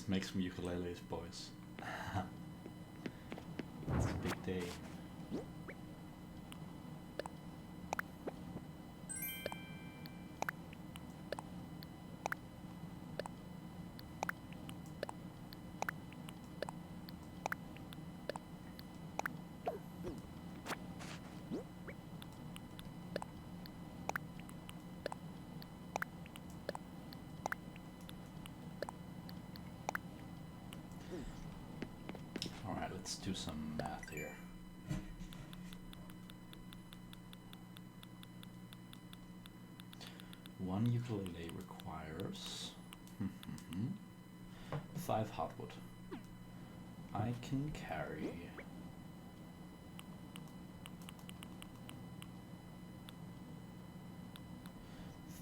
Let's make some ukuleles, boys. It's a big day. Alright, let's do some math here. One ukulele requires 5 hardwood. I can carry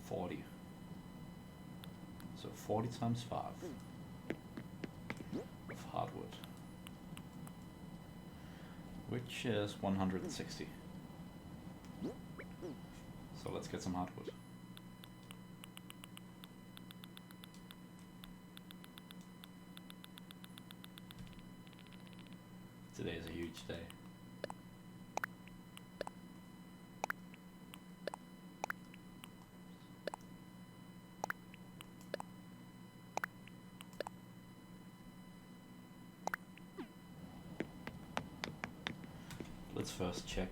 40. So 40 times 5 of hardwood, which is 160. So let's get some hardwood. Today is a huge day. Let's first check.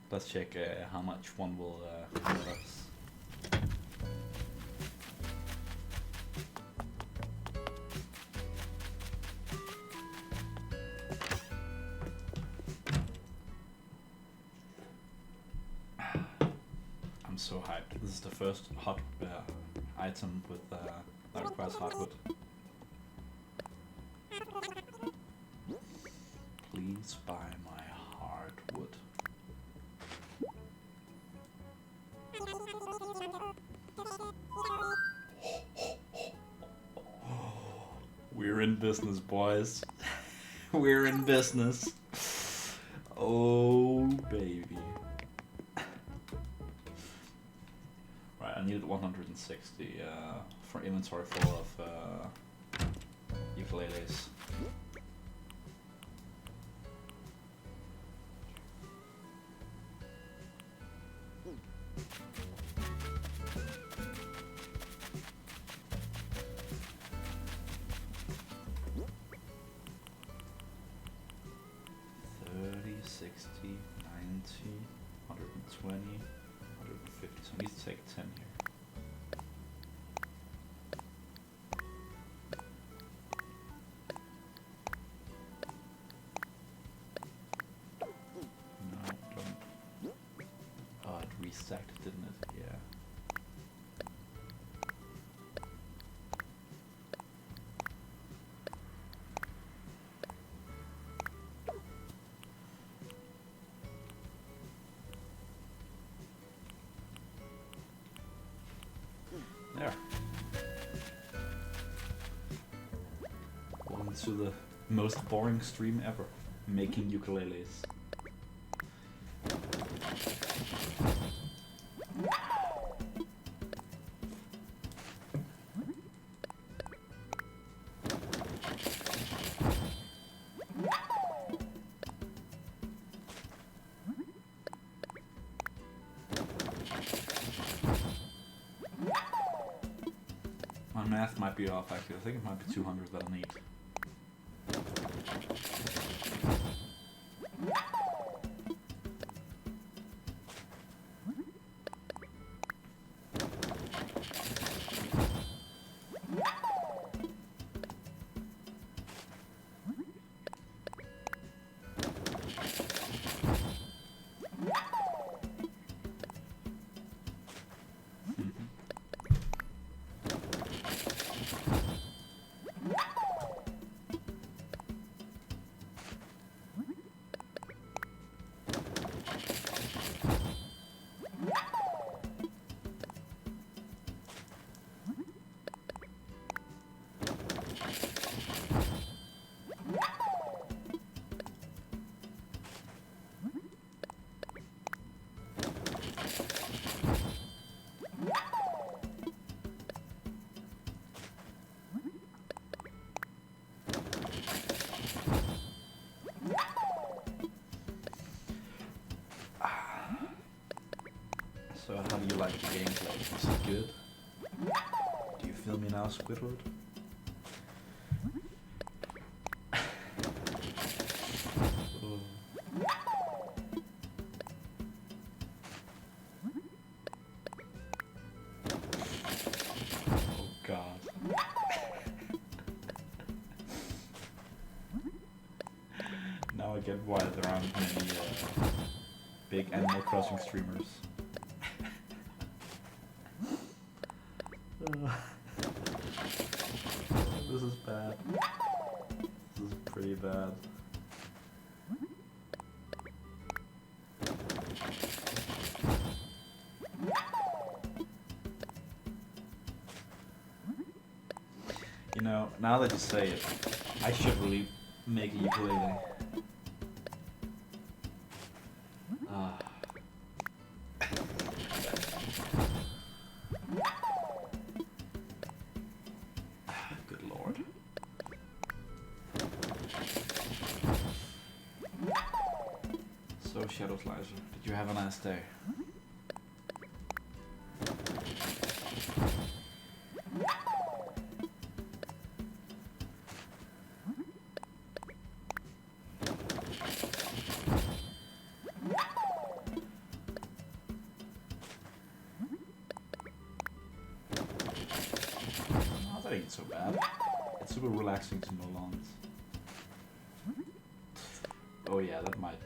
Let's check how much one will let us. I'm so hyped. This is the first hot item with that requires hardwood. Please buy my hardwood. We're in business, boys. We're in business. Oh, baby. Right, I needed 160 for inventory full of ukuleles. $60, $90, $120, $150. So I need to take 10 here. No, don't. Oh, it restacked, didn't it? Yeah. There. Welcome to the most boring stream ever, making ukuleles. My math might be off actually. I think it might be 200 that I'll need. gameplay. Is it good? Do you feel me now, Squidward? Oh. Oh god. Now I get why there aren't many big Animal Crossing streamers. This is bad. This is pretty bad. You know, now that you say it, I should really make a ukulele. Ah. Good lord. So, Shadow Slicer, did you have a nice day? That ain't so bad. It's super relaxing to mow lawns. Oh yeah, that might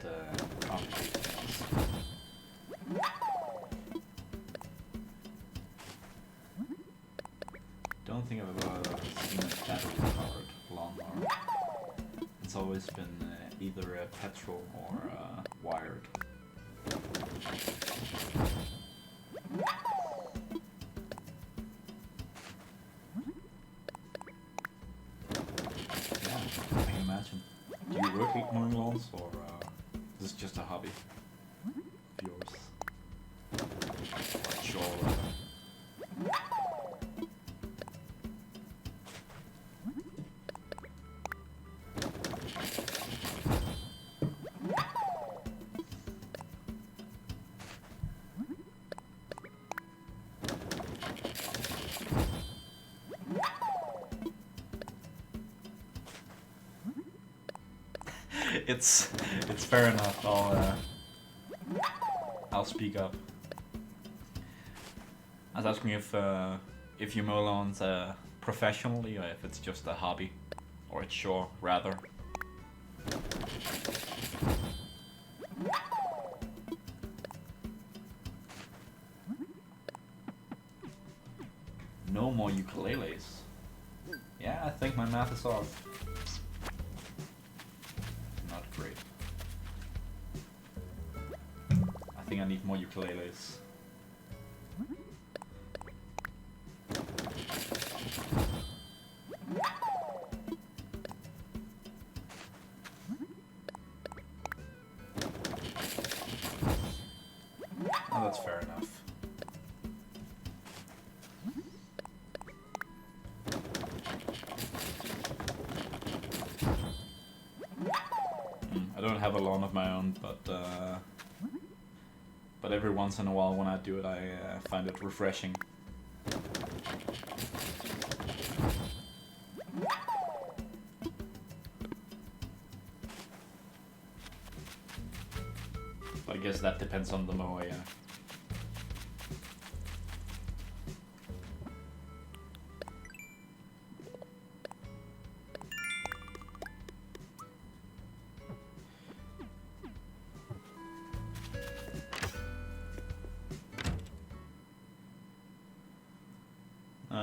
complicate things. Don't think I've ever seen a battery-powered lawnmower. It's always been either petrol or wired. I can imagine. Do you work mowing lawns, or is this just a hobby of yours? Or a chore, rather? It's fair enough. I'll speak up. I was asking if you mow lawns professionally, or if it's just a hobby, or a chore rather. No more ukuleles. Yeah, I think my math is off. Not great. I think I need more ukuleles. Oh, that's fair enough. I don't have a lawn of my own, but every once in a while when I do it, I find it refreshing. But I guess that depends on the mower, yeah.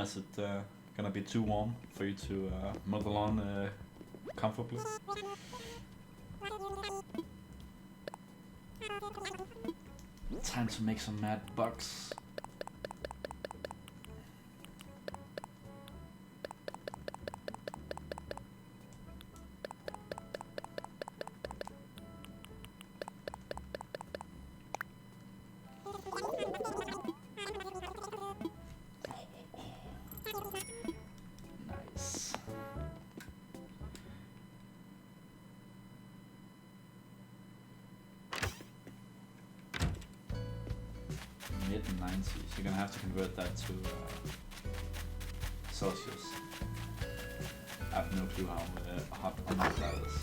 Is it gonna be too warm for you to mow the lawn comfortably? Time to make some mad bucks. Nice. 190. So you're gonna have to convert that to Celsius. I have no clue how hot or not that is.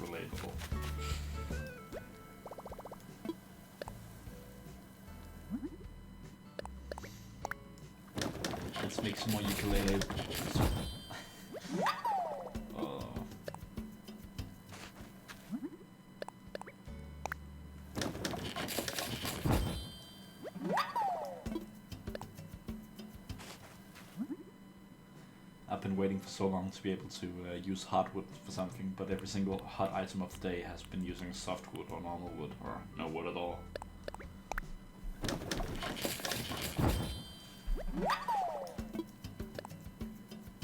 Relatable. Let's make some more ukuleles. Oh. I've been waiting for so long to be able to use hardwood for something, but every single hot item of the day has been using softwood or normal wood, or no wood at all.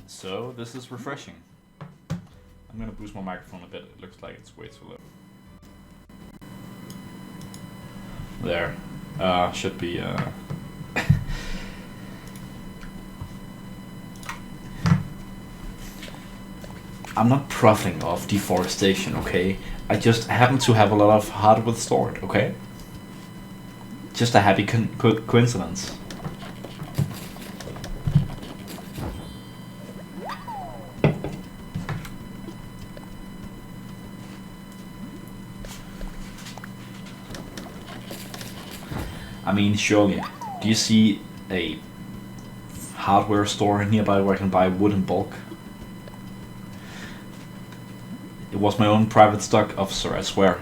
So this is refreshing. I'm gonna boost my microphone a bit, it looks like it's way too low. There. Should be I'm not profiting off deforestation, okay? I just happen to have a lot of hardwood stored, okay? Just a happy coincidence. I mean, surely, do you see a hardware store nearby where I can buy wood in bulk? It was my own private stock officer, I swear.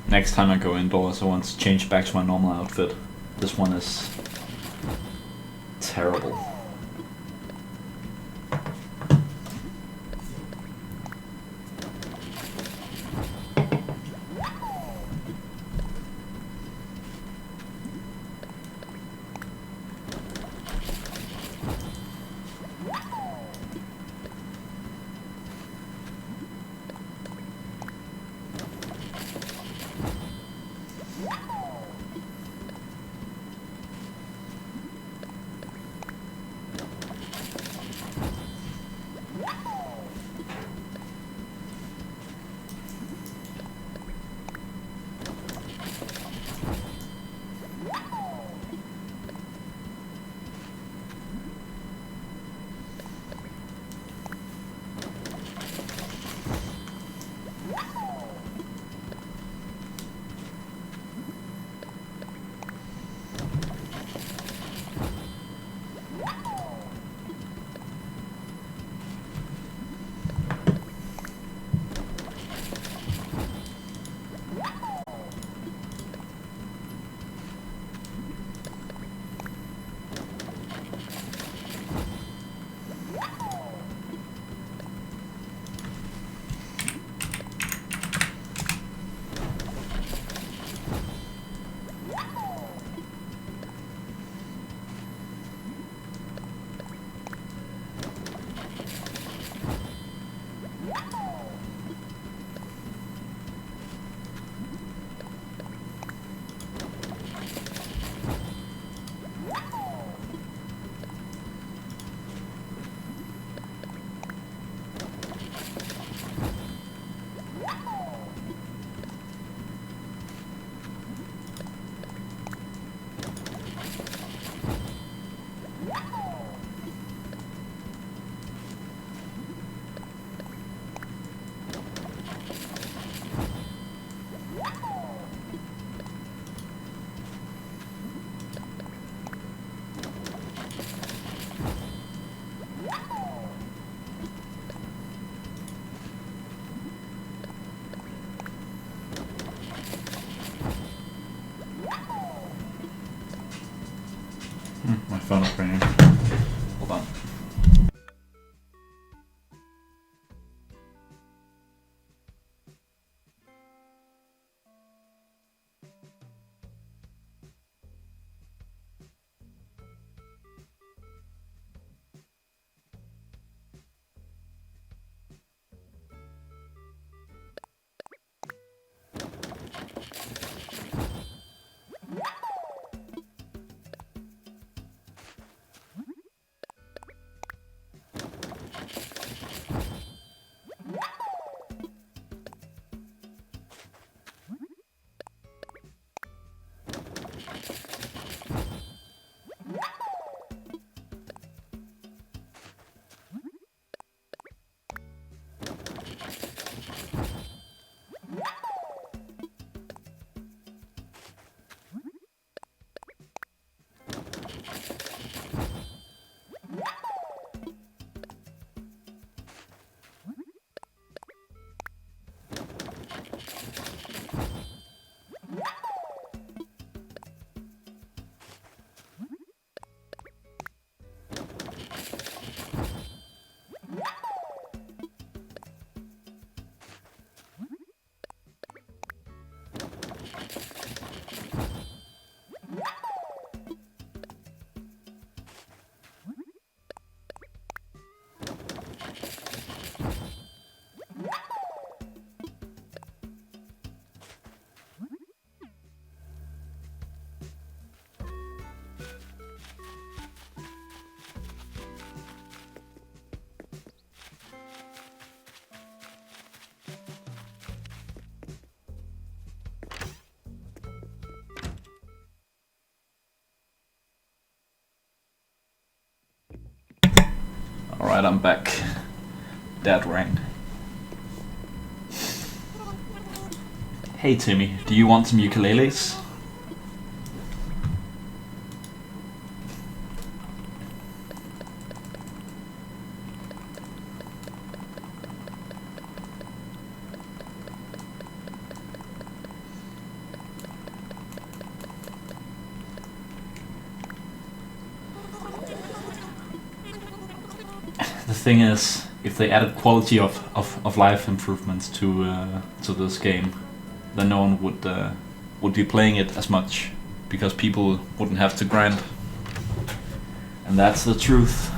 Next time I go indoors, I want to change back to my normal outfit. This one is terrible. phone is ringing. Hold on. Alright, I'm back. That rang. Hey Timmy, do you want some ukuleles? The thing is, if they added quality of life improvements to this game, then no one would be playing it as much, because people wouldn't have to grind. And that's the truth.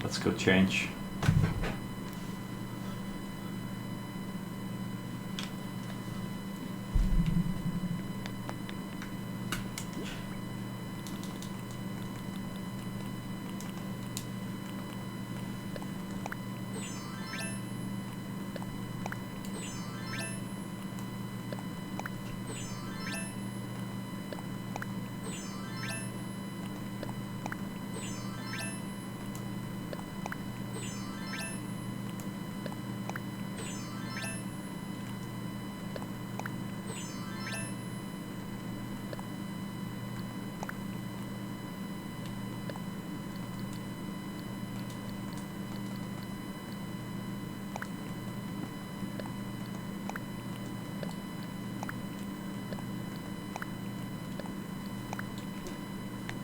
Let's go change.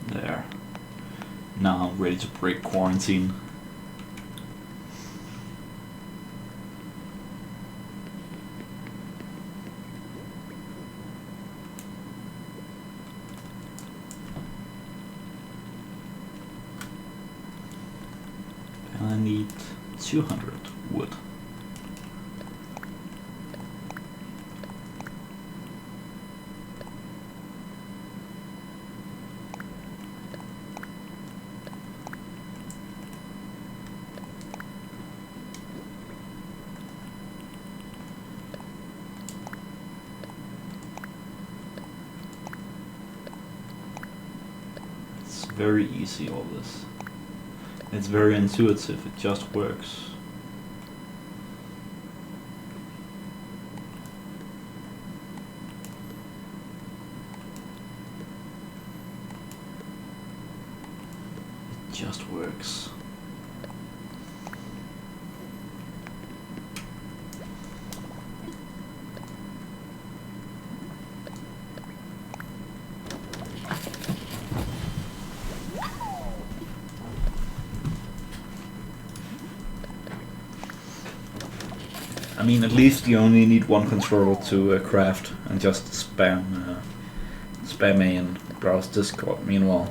There. Now I'm ready to break quarantine. And I need 200 wood. very easy, all this. It's very intuitive, it just works. It just works. I mean, at least you only need one controller to craft and just spam A and browse Discord meanwhile.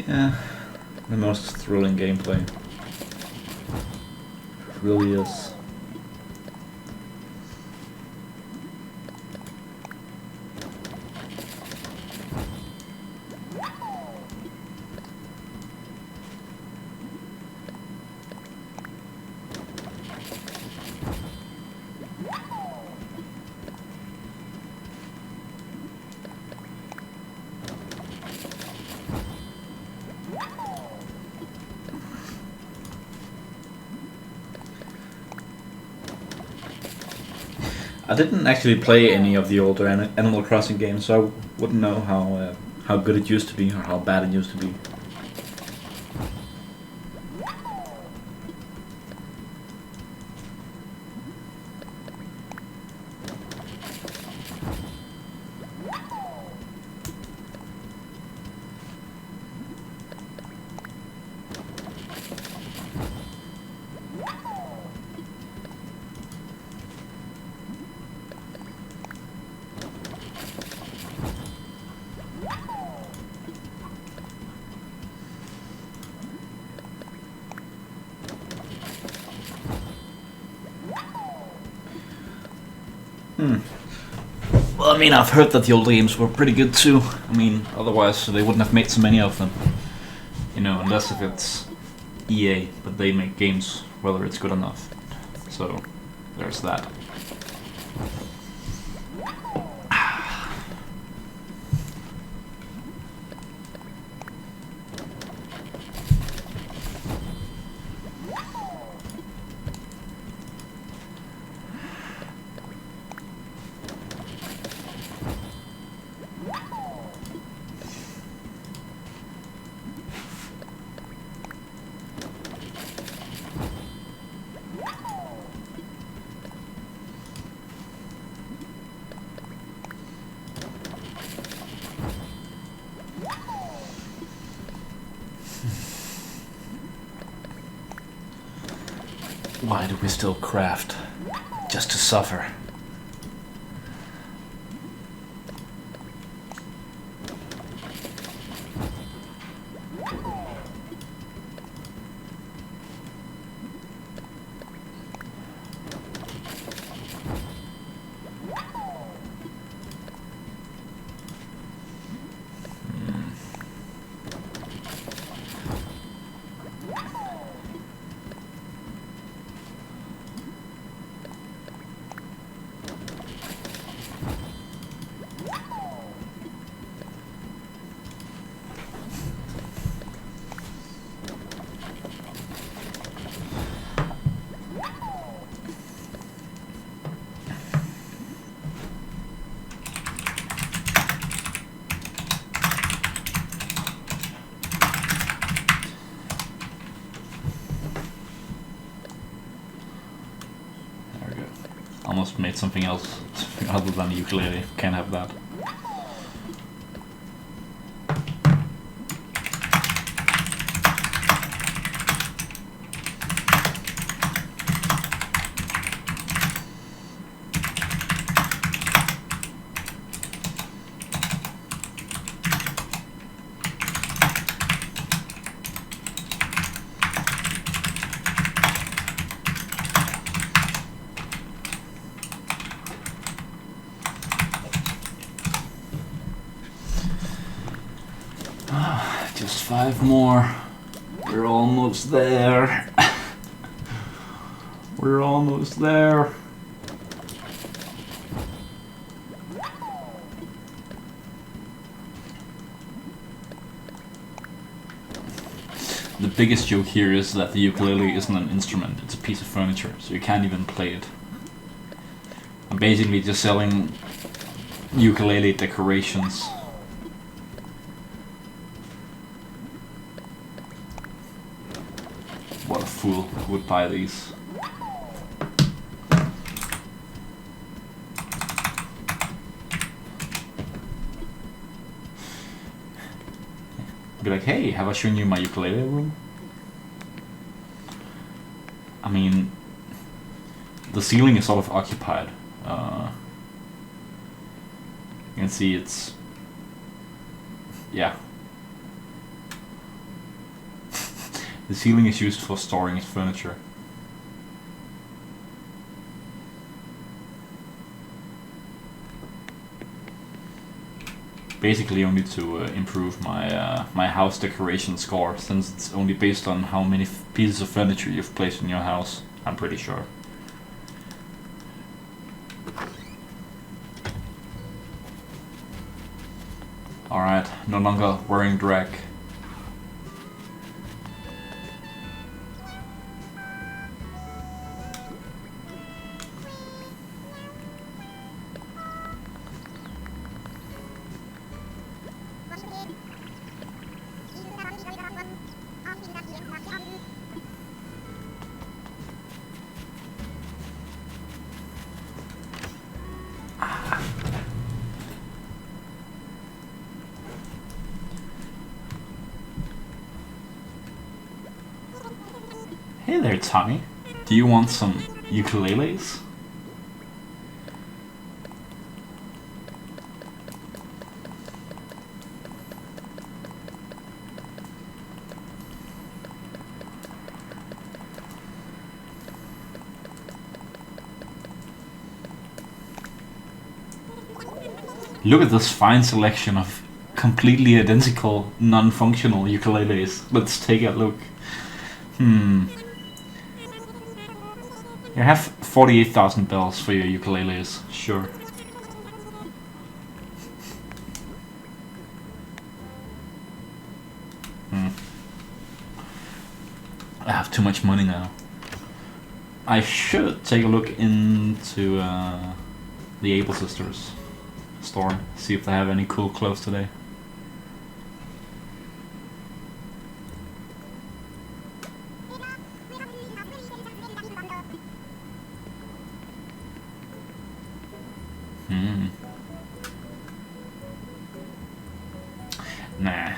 Yeah, the most thrilling gameplay. It really is. I didn't actually play any of the older Animal Crossing games, so I wouldn't know how good it used to be or how bad it used to be. Well, I mean, I've heard that the old games were pretty good too. I mean, otherwise they wouldn't have made so many of them. You know, unless if it's EA, but they make games whether it's good enough. So, there's that. Why do we still craft? Just to suffer. just made something else other than a ukulele. Can't have that. Just 5 more. We're almost there. We're almost there. The biggest joke here is that the ukulele isn't an instrument, it's a piece of furniture, so you can't even play it. I'm basically just selling ukulele decorations. What a fool would buy these. Be like, hey, have I shown you my ukulele room? I mean, the ceiling is sort of occupied. You can see it's... yeah. The ceiling is used for storing its furniture. Basically only to improve my my house decoration score, since it's only based on how many pieces of furniture you've placed in your house, I'm pretty sure. Alright, no longer wearing drag. Hey there, Tommy. Do you want some ukuleles? Look at this fine selection of completely identical, non-functional ukuleles. Let's take a look. You have 48,000 bells for your ukuleles, sure. I have too much money now. I should take a look into the Able Sisters store, see if they have any cool clothes today. Nah.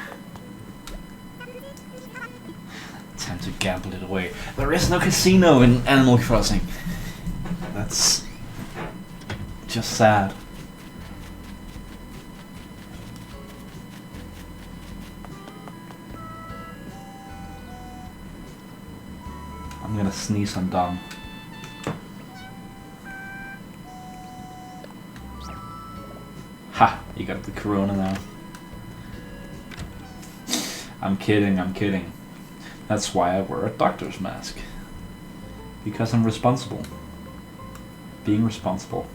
Time to gamble it away. There is no casino in Animal Crossing. That's just sad. I'm gonna sneeze on Dom. Ha! You got the corona now. I'm kidding, I'm kidding. That's why I wear a doctor's mask. Because I'm responsible. Being responsible.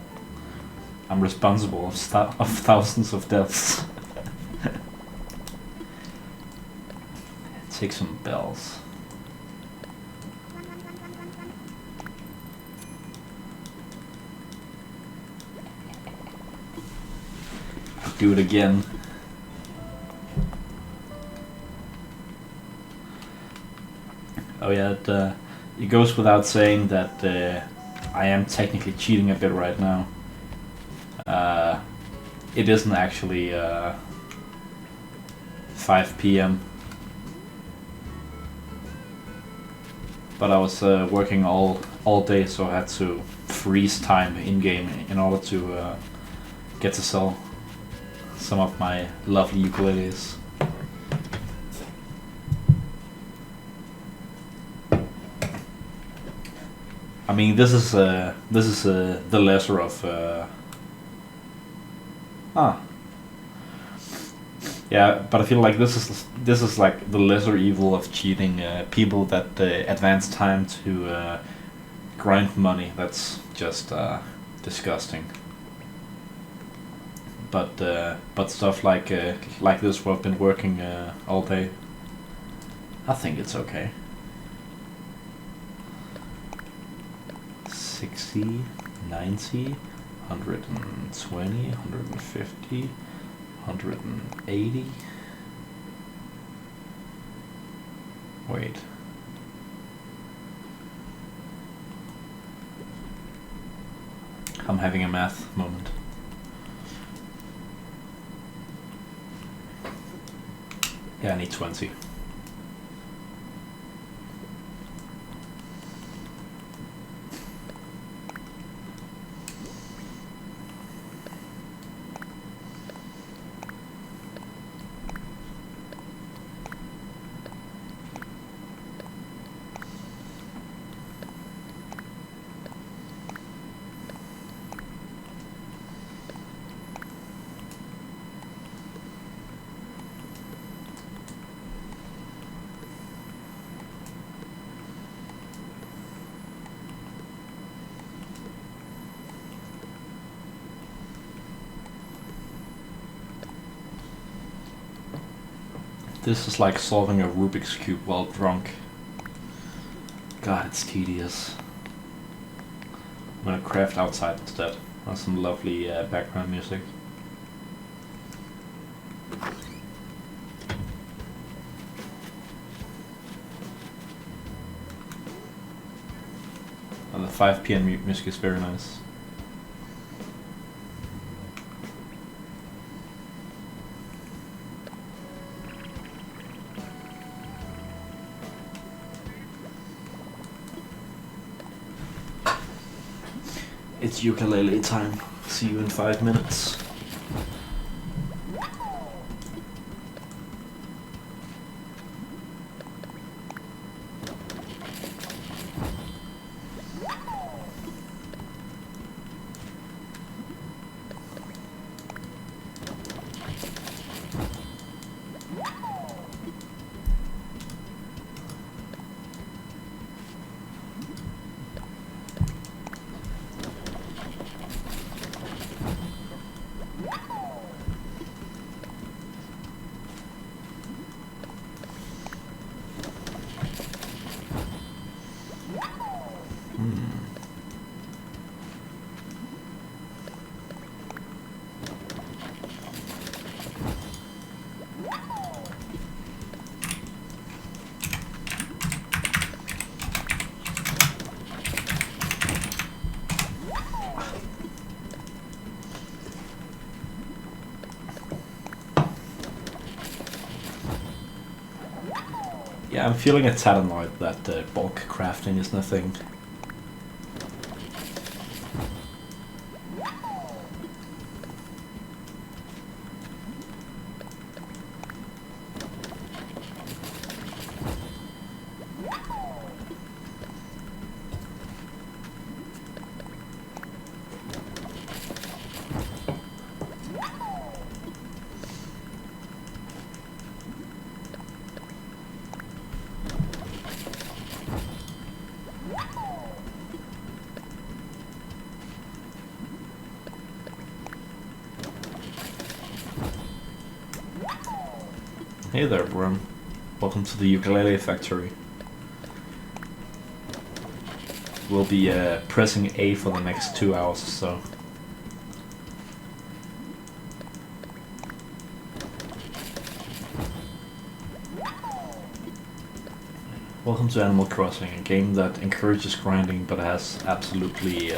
I'm responsible of thousands of deaths. Take some bells. Do it again. Oh yeah, it goes without saying that I am technically cheating a bit right now. It isn't actually 5 p.m. But I was working all day, so I had to freeze time in game in order to get to sell some of my lovely ukuleles. I mean, this is the lesser of. Yeah, but I feel like this is like the lesser evil of cheating. People that advance time to grind money. That's just disgusting. But stuff like this, where I've been working all day, I think it's okay. 60, 90, 120, 150, 180. Wait. I'm having a math moment. Yeah, I need 20. This is like solving a Rubik's Cube while drunk. God, it's tedious. I'm gonna craft outside instead. That's some lovely background music. And the 5 p.m. music is very nice. It's ukulele time. See you in 5 minutes. Yeah, I'm feeling a tad annoyed that bulk crafting isn't a thing. Hey there, Worm. Welcome to the ukulele factory. We'll be pressing A for the next 2 hours or so. Welcome to Animal Crossing, a game that encourages grinding but has absolutely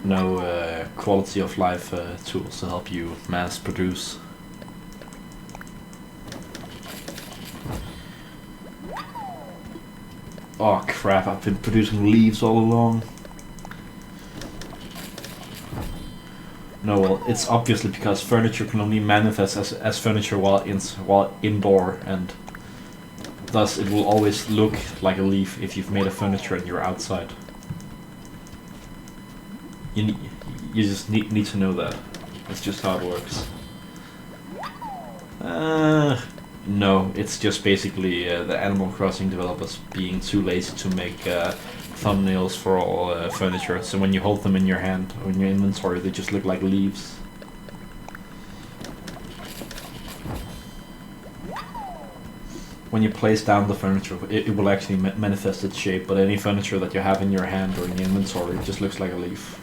no quality of life tools to help you mass produce. Oh crap, I've been producing leaves all along. No, well, it's obviously because furniture can only manifest as furniture while indoor, and thus it will always look like a leaf if you've made a furniture and you're outside. You just need to know that. That's just how it works. No, it's just basically the Animal Crossing developers being too lazy to make thumbnails for all furniture, so when you hold them in your hand or in your inventory, they just look like leaves. When you place down the furniture, it will actually manifest its shape, but any furniture that you have in your hand or in your inventory just looks like a leaf.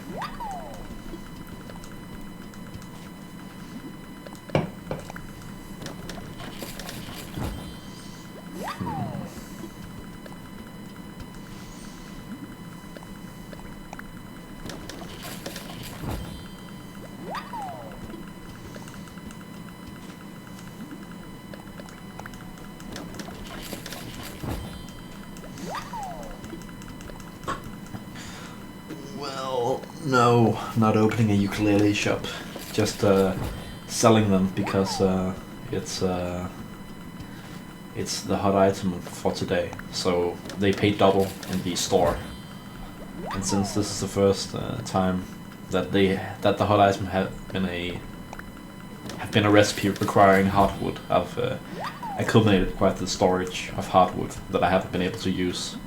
Well, no, not opening a ukulele shop. Just selling them because it's the hot item for today. So they pay double in the store. And since this is the first time that the hot item have been a recipe requiring hardwood, I've accumulated quite the storage of hardwood that I haven't been able to use.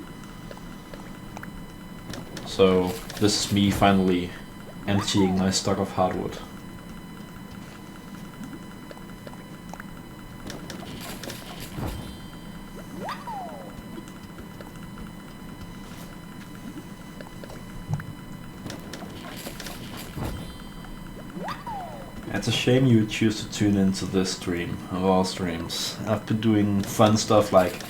So this is me finally emptying my stock of hardwood. It's a shame you would choose to tune into this stream of all streams. I've been doing fun stuff like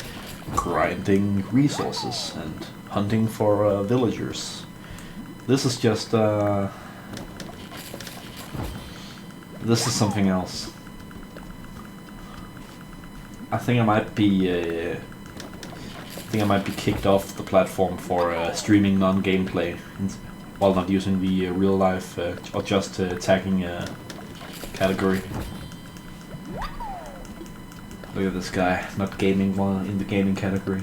grinding resources and hunting for villagers. This is just this is something else. I think I might be kicked off the platform for streaming non-gameplay while not using the real life or just tagging category. Look at this guy, not gaming while in the gaming category.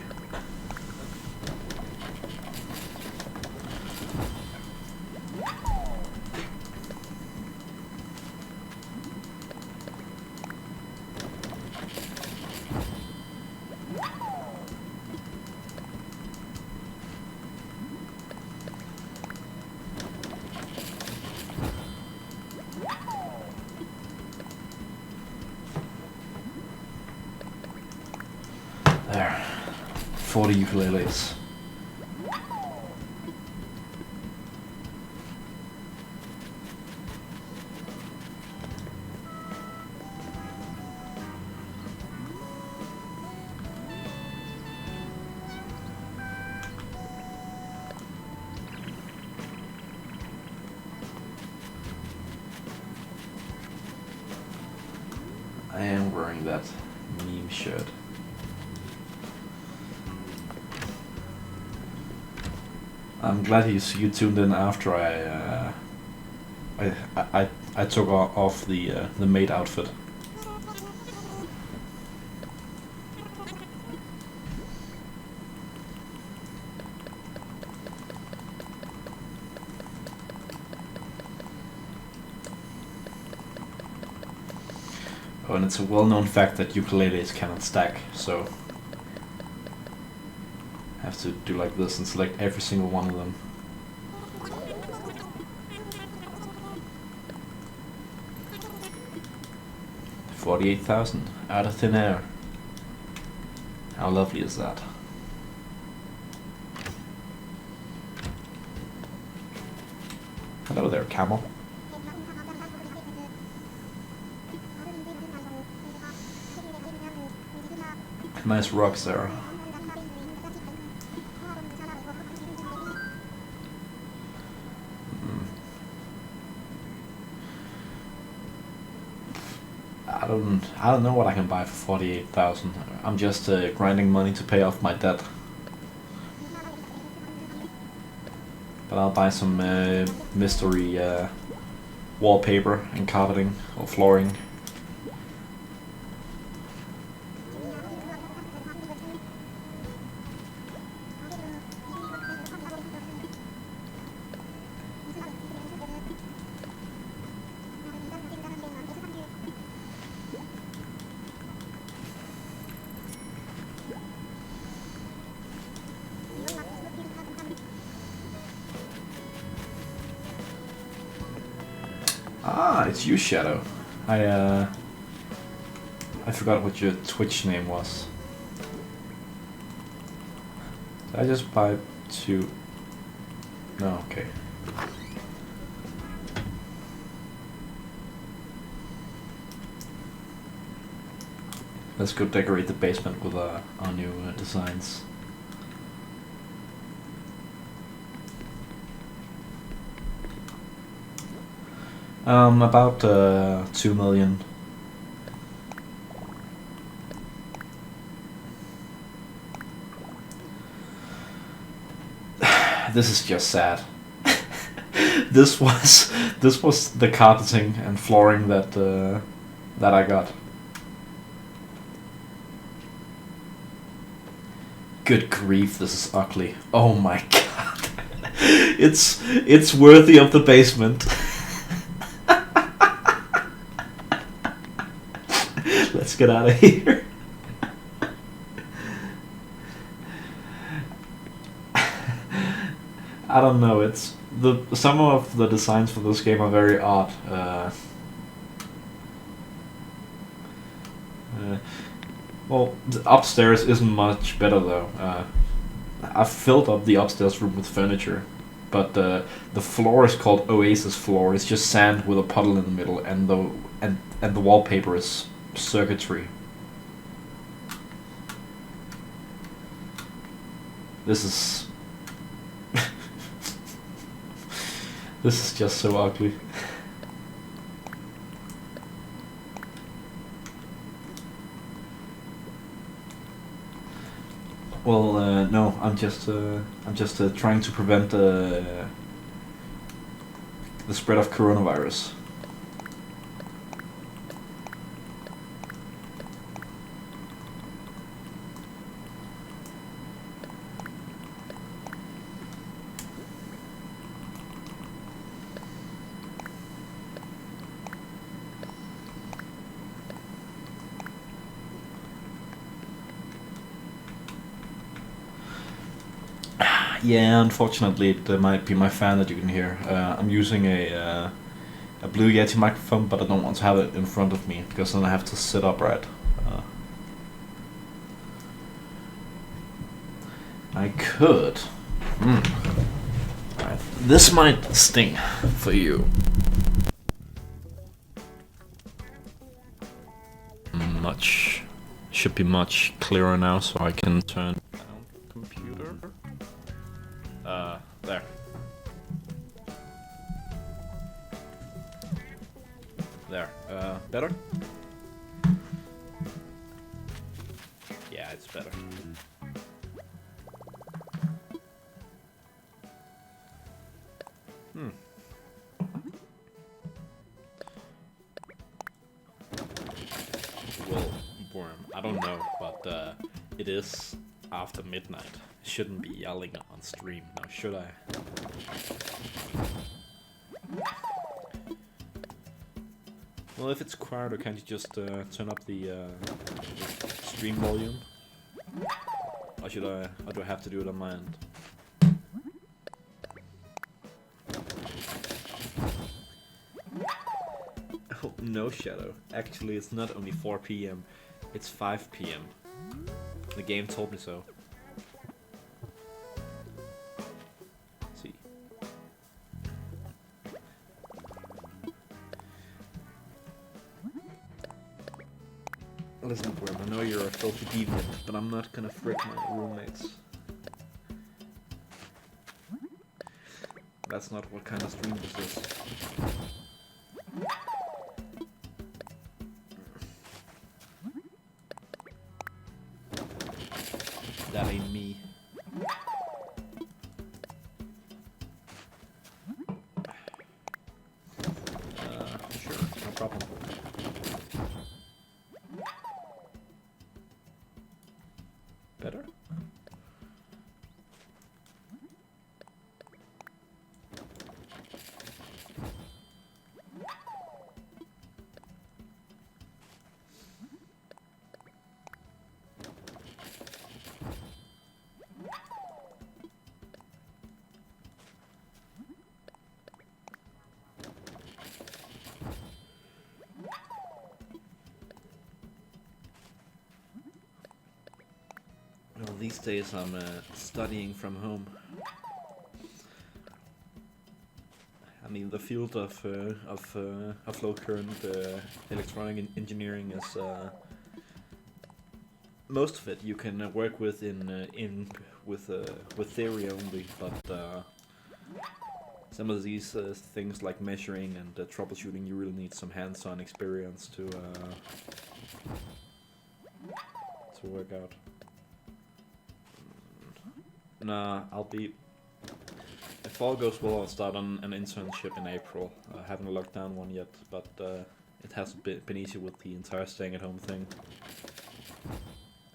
There. 40 ukuleles. I am wearing that meme shirt. I'm glad you tuned in after I took off the maid outfit. Oh, and it's a well-known fact that ukuleles cannot stack, so I have to do like this and select every single one of them. $48,000 out of thin air. How lovely is that? Hello there, camel. Nice rocks there. I don't know what I can buy for 48,000. I'm just grinding money to pay off my debt. But I'll buy some mystery wallpaper and carpeting or flooring. Ah, it's you, Shadow. I forgot what your Twitch name was. Did I just buy two? No, okay. Let's go decorate the basement with our new designs. About 2 million. This is just sad. This was the carpeting and flooring that I got. Good grief, this is ugly. Oh my god. It's worthy of the basement. Let's get out of here. I don't know. It's some of the designs for this game are very odd. Well, the upstairs isn't much better though. I've filled up the upstairs room with furniture, but the floor is called Oasis floor. It's just sand with a puddle in the middle, and the wallpaper is circuitry. This is this is just so ugly. Well, no, I'm just trying to prevent the spread of coronavirus. Yeah, unfortunately, it might be my fan that you can hear. I'm using a Blue Yeti microphone, but I don't want to have it in front of me because then I have to sit upright. I could. Right. This might sting for you. Should be much clearer now, so I can turn down computer. There. There. Better? Yeah, it's better. Well, Worm, I don't know, but it is after midnight. Shouldn't be yelling on stream now, should I? Well, if it's quieter, can't you just turn up the stream volume? Or do I have to do it on my end? Oh, no, Shadow. Actually, it's not only 4 PM, it's 5 PM. The game told me so. See. Listen, Worm, I know you're a filthy deviant, but I'm not gonna frick my roommates. That's not what kind of stream this is. That ain't me. Sure, no problem. Better? Well, these days I'm studying from home. I mean, the field of low current electronic engineering is most of it you can work with with theory only, but some of these things like measuring and troubleshooting, you really need some hands-on experience to work out. Nah, if all goes well, I'll start on an internship in April. I haven't locked down one yet, but it hasn't been easy with the entire staying-at-home thing.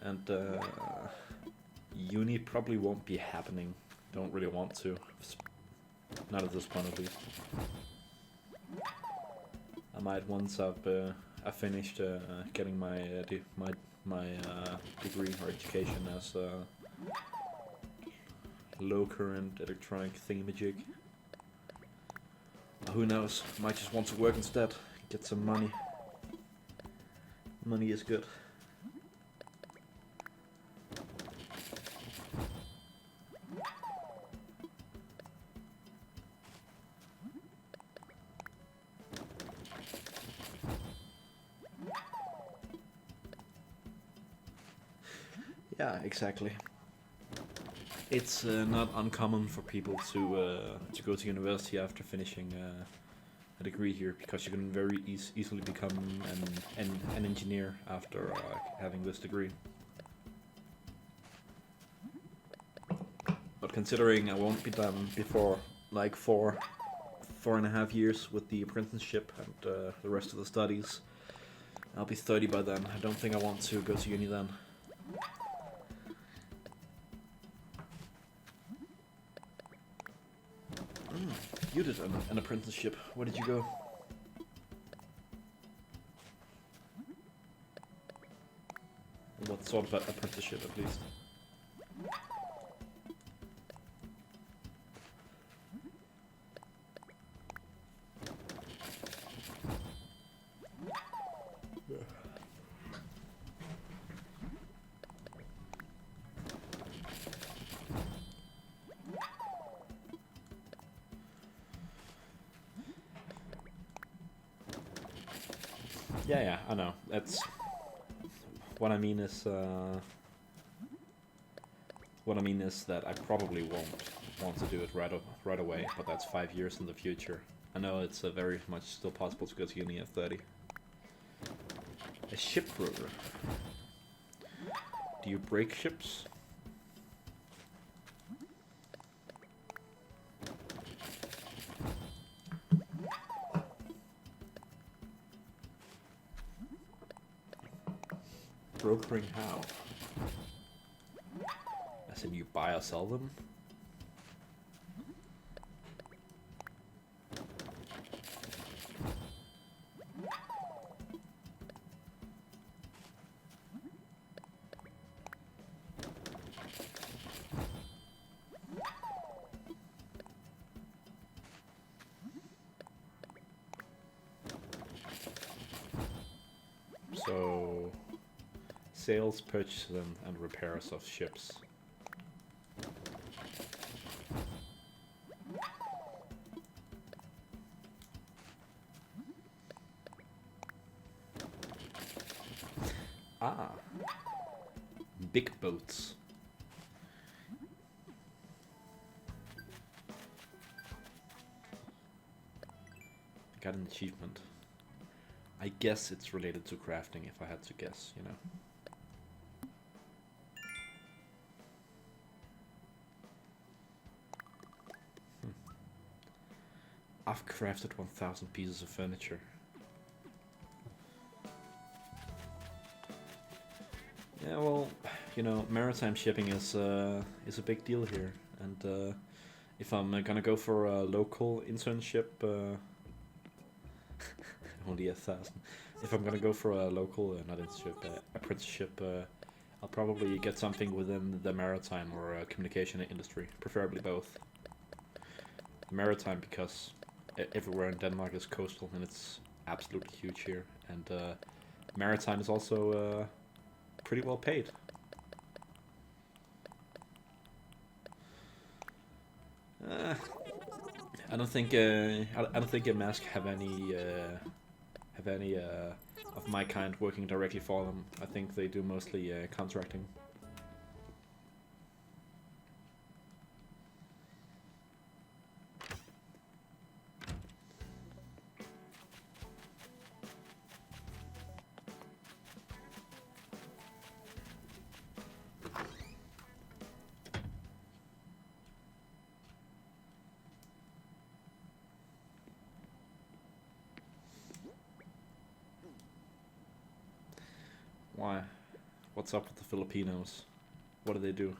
And uni probably won't be happening. Don't really want to. Not at this point, at least. I might once I've finished getting my degree or education as low current electronic thingamajig. Who knows? Might just want to work instead. Get some money. Money is good. Yeah, exactly. It's not uncommon for people to go to university after finishing a degree here, because you can very easily become an engineer after having this degree. But considering I won't be done before like 4.5 years with the apprenticeship and the rest of the studies, I'll be 30 by then. I don't think I want to go to uni then. You did an apprenticeship. Where did you go? What sort of apprenticeship, at least? Yeah, I know. That's what I mean is that I probably won't want to do it right away, but that's 5 years in the future. I know it's very much still possible to go to uni at 30. A shipbroker. Do you break ships? Brokering how? As in you buy or sell them? So, sales, purchase, and repairs of ships. Ah, big boats. I got an achievement. I guess it's related to crafting, if I had to guess, you know. I've crafted 1,000 pieces of furniture. Yeah, well, you know, maritime shipping is a big deal here, and if I'm gonna go for a local internship, only 1,000. If I'm gonna go for a local, not internship, apprenticeship, I'll probably get something within the maritime or communication industry, preferably both. Maritime because everywhere in Denmark is coastal and it's absolutely huge here, and maritime is also pretty well paid. I don't think Maersk have any of my kind working directly for them. I think they do mostly contracting. Why? What's up with the Filipinos? What do they do?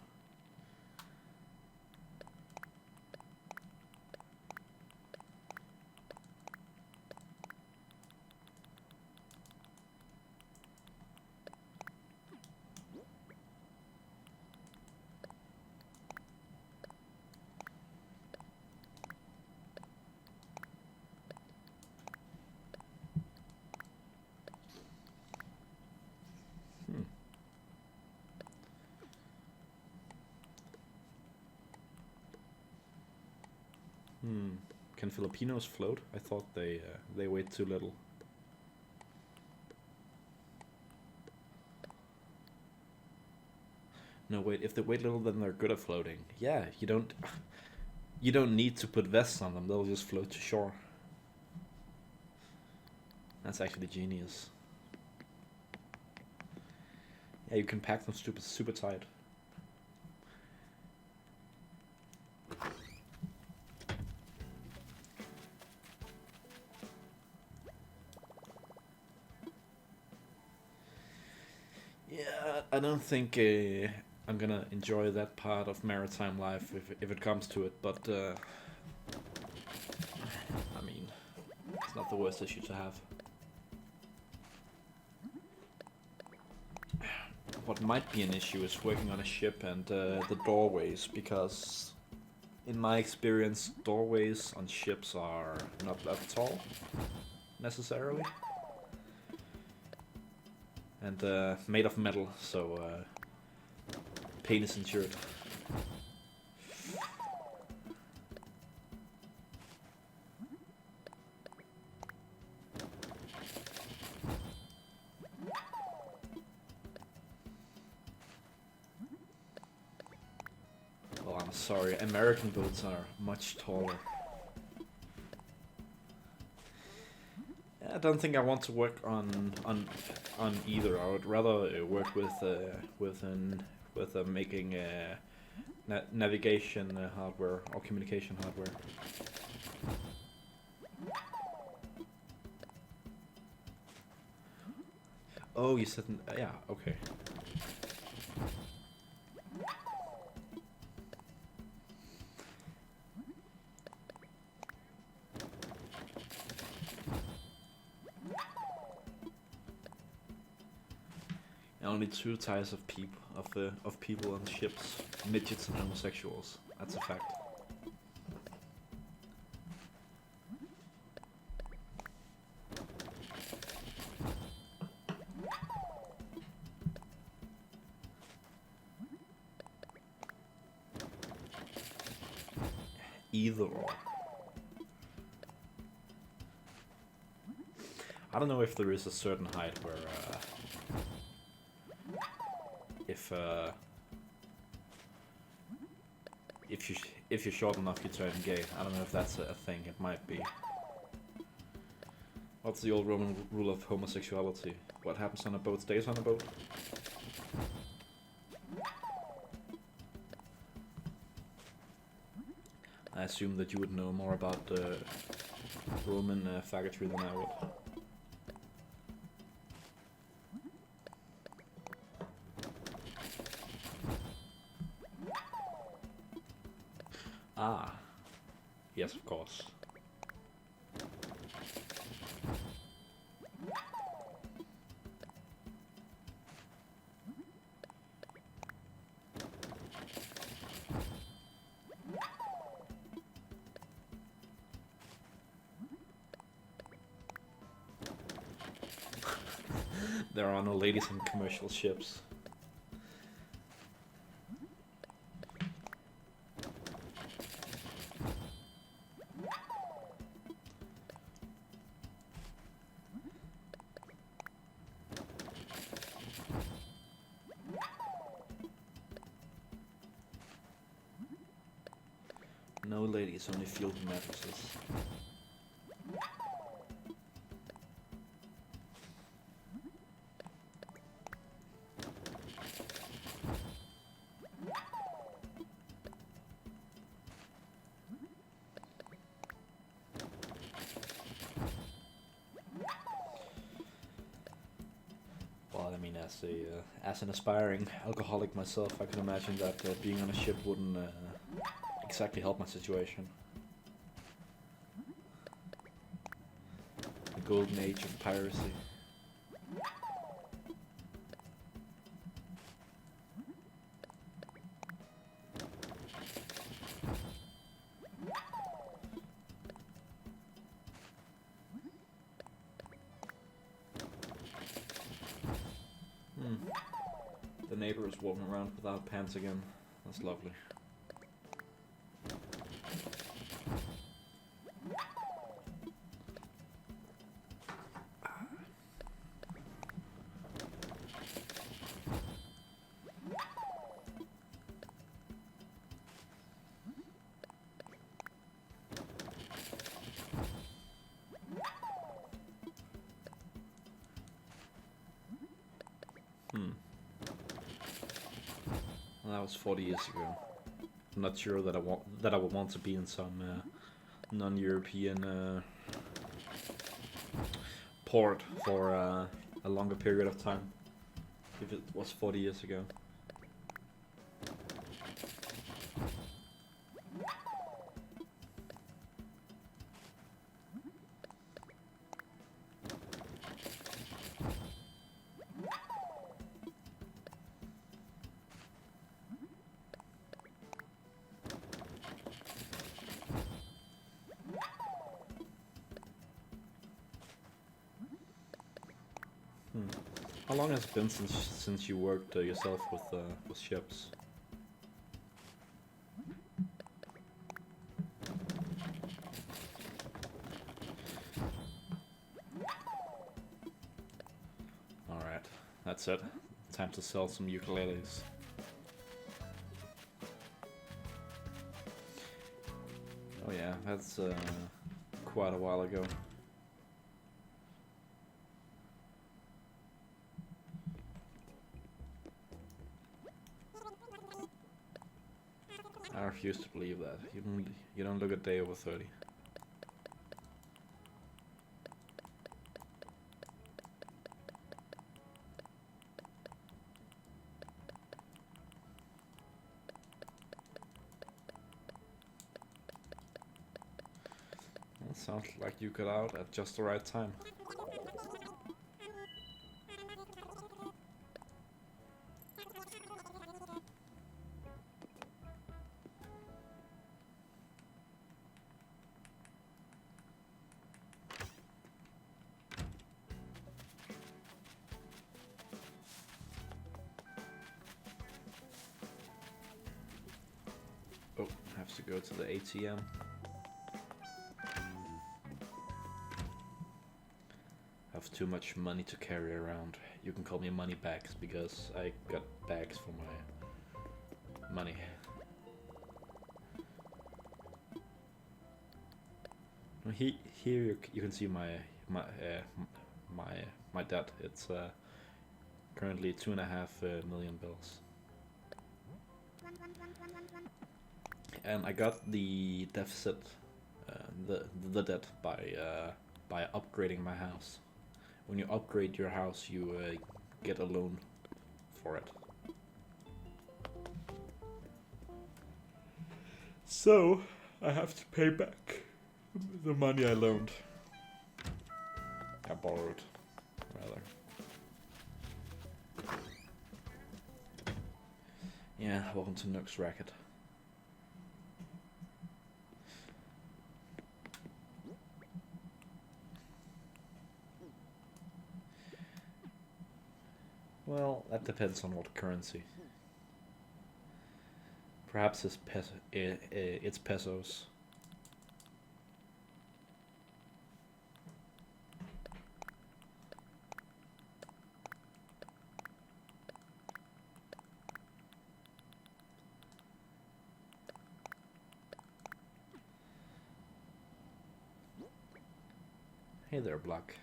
Can Filipinos float? I thought they weighed too little. No, wait. If they weigh little, then they're good at floating. Yeah, you don't need to put vests on them. They'll just float to shore. That's actually genius. Yeah, you can pack them super tight. Yeah, I don't think I'm gonna enjoy that part of maritime life if it comes to it, but I mean, it's not the worst issue to have. What might be an issue is working on a ship and the doorways, because in my experience, doorways on ships are not that tall, necessarily. And made of metal, so pain is insured. Well, I'm sorry, American boats are much taller. I don't think I want to work on either. I would rather work with making navigation hardware or communication hardware. Oh, you said yeah. Okay. Only two types of people on ships: midgets and homosexuals. That's a fact. Either or. I don't know if there is a certain height where if you're short enough you turn gay. I don't know if that's a thing. It might be. What's the old Roman rule of homosexuality? What happens on a boat stays on a boat? I assume that you would know more about Roman faggotry than I would. Ah, yes, of course. There are no ladies on commercial ships. No ladies, only field mattresses. Well, I mean, as an aspiring alcoholic myself, I can imagine that being on a ship wouldn't exactly help my situation. The golden age of piracy. The neighbor is walking around without pants again. That's lovely. Well, that was 40 years ago. I'm not sure that I would want to be in some non-European port for a longer period of time. If it was 40 years ago. How long has it been since you worked yourself with ships? All right, that's it. Time to sell some ukuleles. Oh yeah, that's quite a while ago. I refuse to believe that. You don't look a day over 30. Well, sounds like you got out at just the right time. Oh, I have to go to the ATM. I have too much money to carry around. You can call me money bags because I got bags for my money. Here you can see my debt. It's currently 2.5 million bills. And I got the deficit the debt by upgrading my house. When you upgrade your house, you get a loan for it. So I have to pay back the money I loaned. I borrowed, rather. Yeah, welcome to Nook's Racket. Well, that depends on what currency. Perhaps it's pesos. Hey there, Black.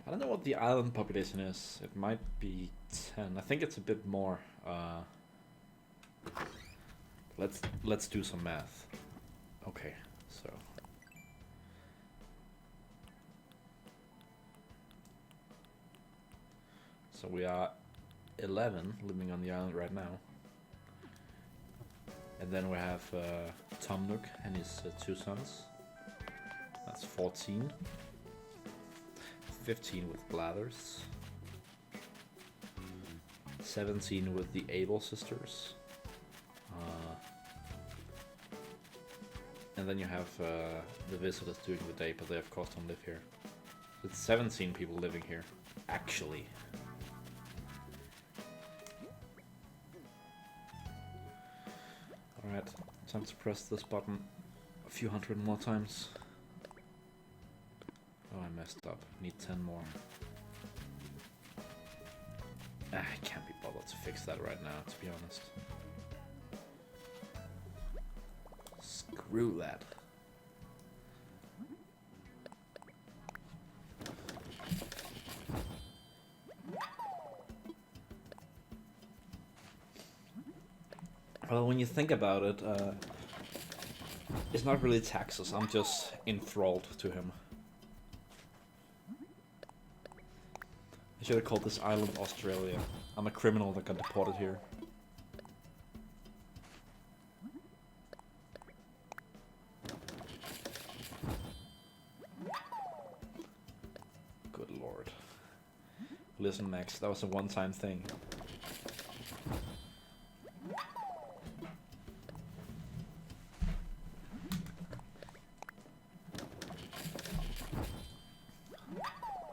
I don't know what the island population is. It might be 10. I think it's a bit more. Let's do some math. Okay, so we are 11 living on the island right now, and then we have Tom Nook and his 2 sons. That's 14. 15 with Blathers. 17 with the Able sisters. And then you have the visitors during the day, but they of course don't live here. It's 17 people living here, actually. Alright, time to press this button a few hundred more times. Oh, I messed up. Need 10 more. I can't be bothered to fix that right now, to be honest. Screw that. Well, when you think about it, it's not really taxes. I'm just enthralled to him. I should have called this island Australia. I'm a criminal that got deported here. Good lord. Listen, Max, that was a one-time thing.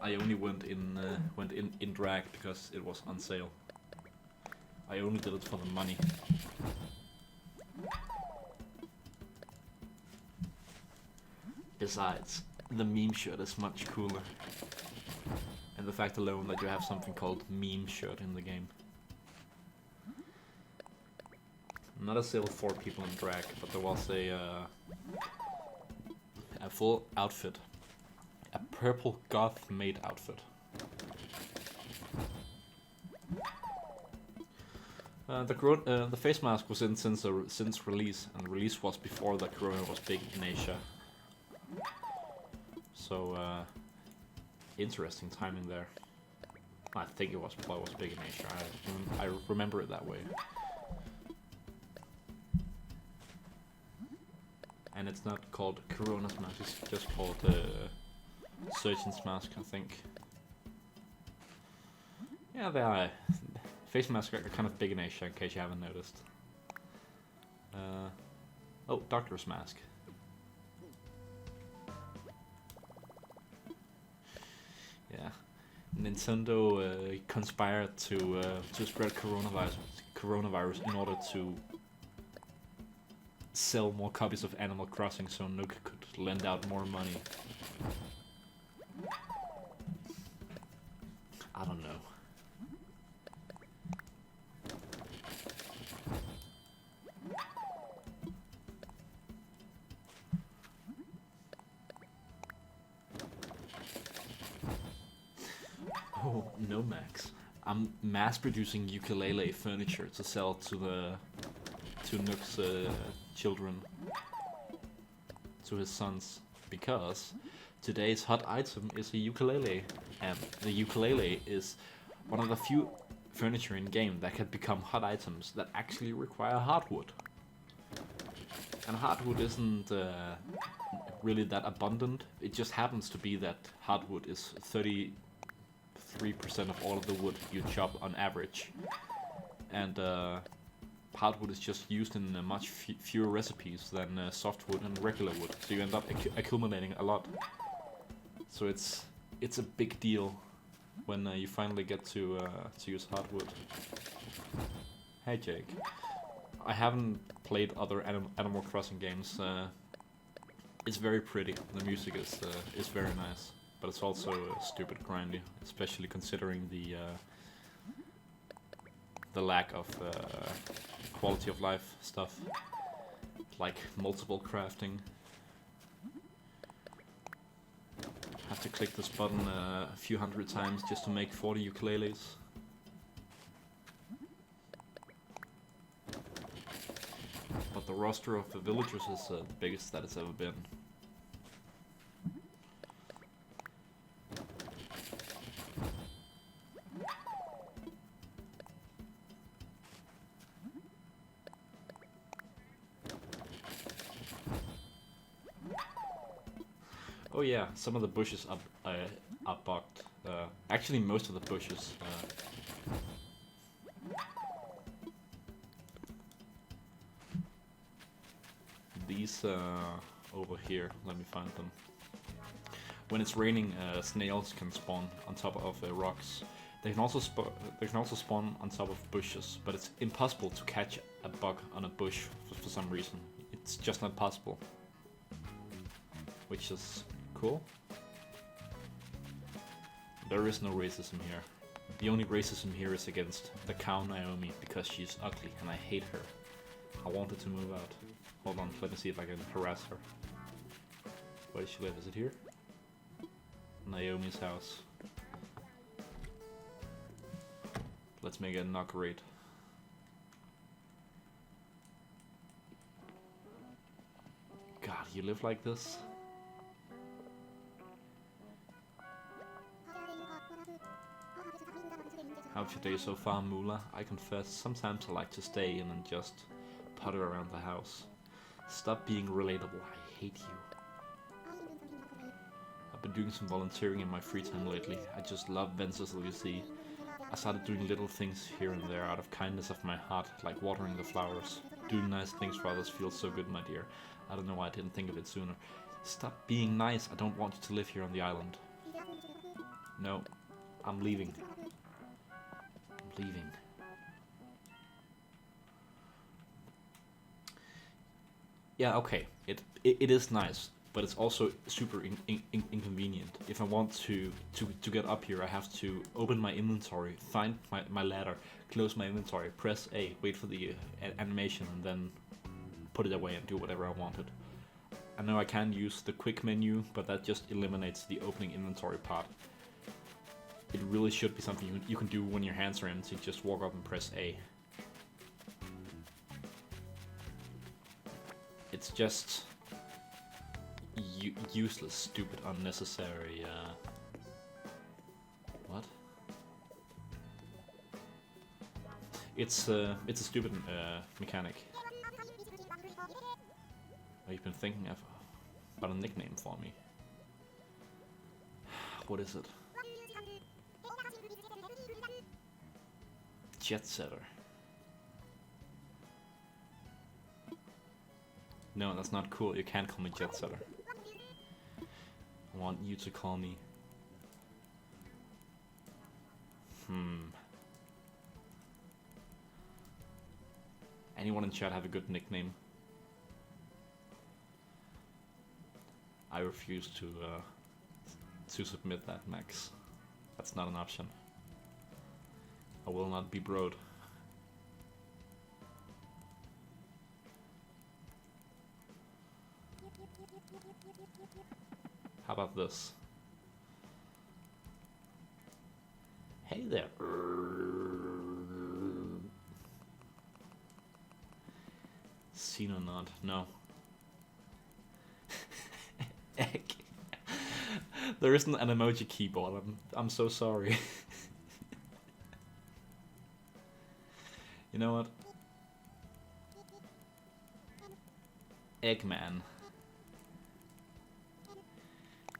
I only went in drag because it was on sale. I only did it for the money. Besides, the meme shirt is much cooler. And the fact alone that you have something called meme shirt in the game. Not a sale for people in drag, but there was a full outfit. A purple goth maid outfit. The face mask was in since release, and release was before the corona was big in Asia. So interesting timing there. I think it was big in Asia. I remember it that way. And it's not called Corona's mask; it's just called Surgeon's mask, I think. Yeah, they are. Face masks are kind of big in Asia, in case you haven't noticed. Oh, Doctor's mask. Yeah, Nintendo conspired to spread coronavirus in order to sell more copies of Animal Crossing, so Nook could lend out more money. I don't know. Oh, no, Max. I'm mass producing ukulele furniture to sell to Nook's children, to his sons, because today's hot item is a ukulele, and the ukulele is one of the few furniture in game that can become hot items that actually require hardwood. And hardwood isn't really that abundant. It just happens to be that hardwood is 33% of all of the wood you chop on average, and hardwood is just used in much fewer recipes than softwood and regular wood, so you end up accumulating a lot. So it's a big deal when you finally get to use hardwood. Hey Jake, I haven't played other Animal Crossing games. It's very pretty. The music is very nice, but it's also stupid grindy, especially considering the lack of quality of life stuff, like multiple crafting. Have to click this button a few hundred times just to make 40 ukuleles. But the roster of the villagers is the biggest that it's ever been. Oh yeah, some of the bushes are bugged. Actually, most of the bushes. These over here, let me find them. When it's raining, snails can spawn on top of rocks. They can also spawn on top of bushes, but it's impossible to catch a bug on a bush for some reason. It's just not possible. Which is cool. There is no racism here. The only racism here is against the cow Naomi because she's ugly and I hate her. I wanted to move out. Hold on, let me see if I can harass her. Where does she live? Is it here? Naomi's house. Let's make a knock rate. God, you live like this? How's your day so far, Moolah? I confess, sometimes I like to stay in and just putter around the house. Stop being relatable, I hate you. I've been doing some volunteering in my free time lately. I just love Ventusel, you see. I started doing little things here and there out of kindness of my heart, like watering the flowers. Doing nice things for others feels so good, my dear. I don't know why I didn't think of it sooner. Stop being nice, I don't want you to live here on the island. No, I'm leaving. Leaving. Yeah, okay. It is nice, but it's also super inconvenient. If I want to get up here, I have to open my inventory, find my ladder, close my inventory, press A, wait for the animation, and then put it away and do whatever I wanted. I know I can use the quick menu, but that just eliminates the opening inventory part. It really should be something you can do when your hands are empty, just walk up and press A. It's just useless, stupid, unnecessary, what? It's a stupid mechanic. Oh, you've been thinking about a nickname for me. What is it? Jet setter. No, that's not cool. You can't call me jet setter. I want you to call me... Anyone in chat have a good nickname? I refuse to submit that, Max. That's not an option. I will not be broed. How about this? Hey there. casino nut. No. Egg. There isn't an emoji keyboard. I'm so sorry. You know what? Eggman.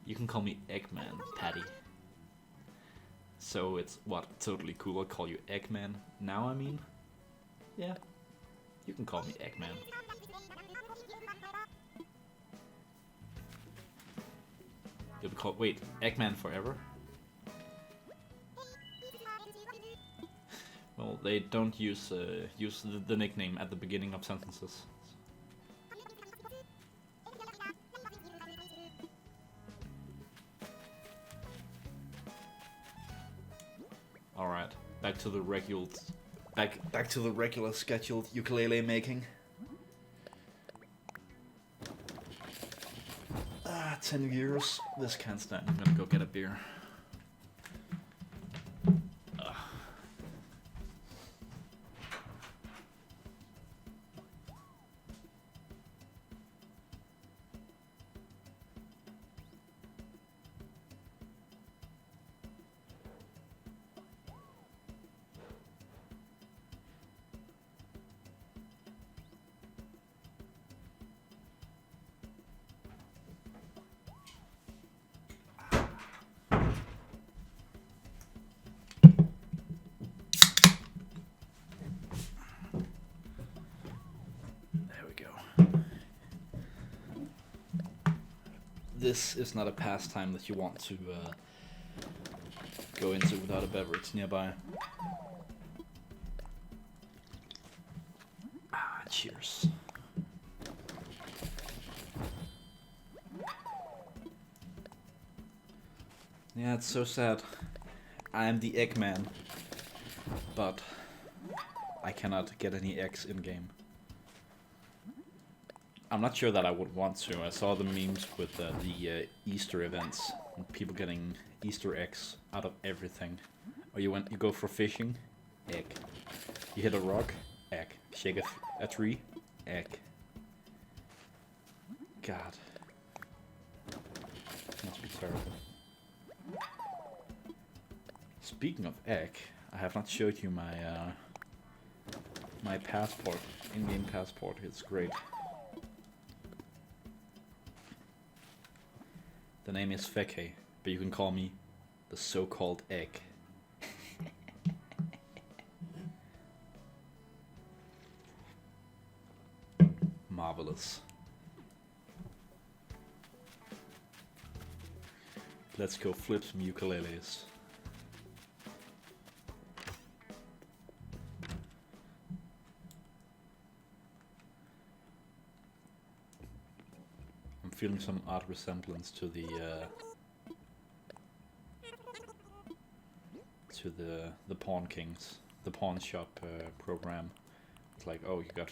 You can call me Eggman, Patty. So it's what? Totally cool. I'll call you Eggman. Now I mean? Yeah. You can call me Eggman. You'll be called, wait, Eggman forever? Well, they don't use the nickname at the beginning of sentences. All right, back to the regular scheduled ukulele making. 10 years. This can't stand. I'm gonna go get a beer. This is not a pastime that you want to go into without a beverage nearby. Cheers. Yeah, it's so sad. I am the Eggman, but I cannot get any eggs in game. I'm not sure that I would want to. I saw the memes with the Easter events, and people getting Easter eggs out of everything. Or you go for fishing, egg. You hit a rock, egg. Shake a tree, egg. God, must be terrible. Speaking of egg, I have not showed you my my passport, in-game passport. It's great. The name is Feke, but you can call me the so-called egg. Marvelous. Let's go flip some ukuleles. I'm feeling some odd resemblance to the Pawn Kings, the pawn shop program. It's like, oh, you got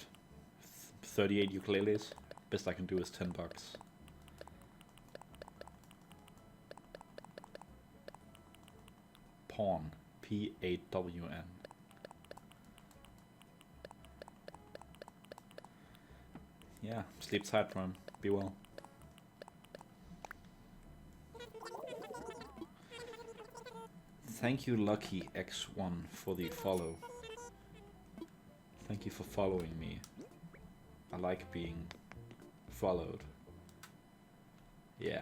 38 ukuleles. Best I can do is $10. Pawn, P-A-W-N. Yeah, sleep tight, Ron. Be well. Thank you, Lucky X1, for the follow. Thank you for following me. I like being followed. Yeah.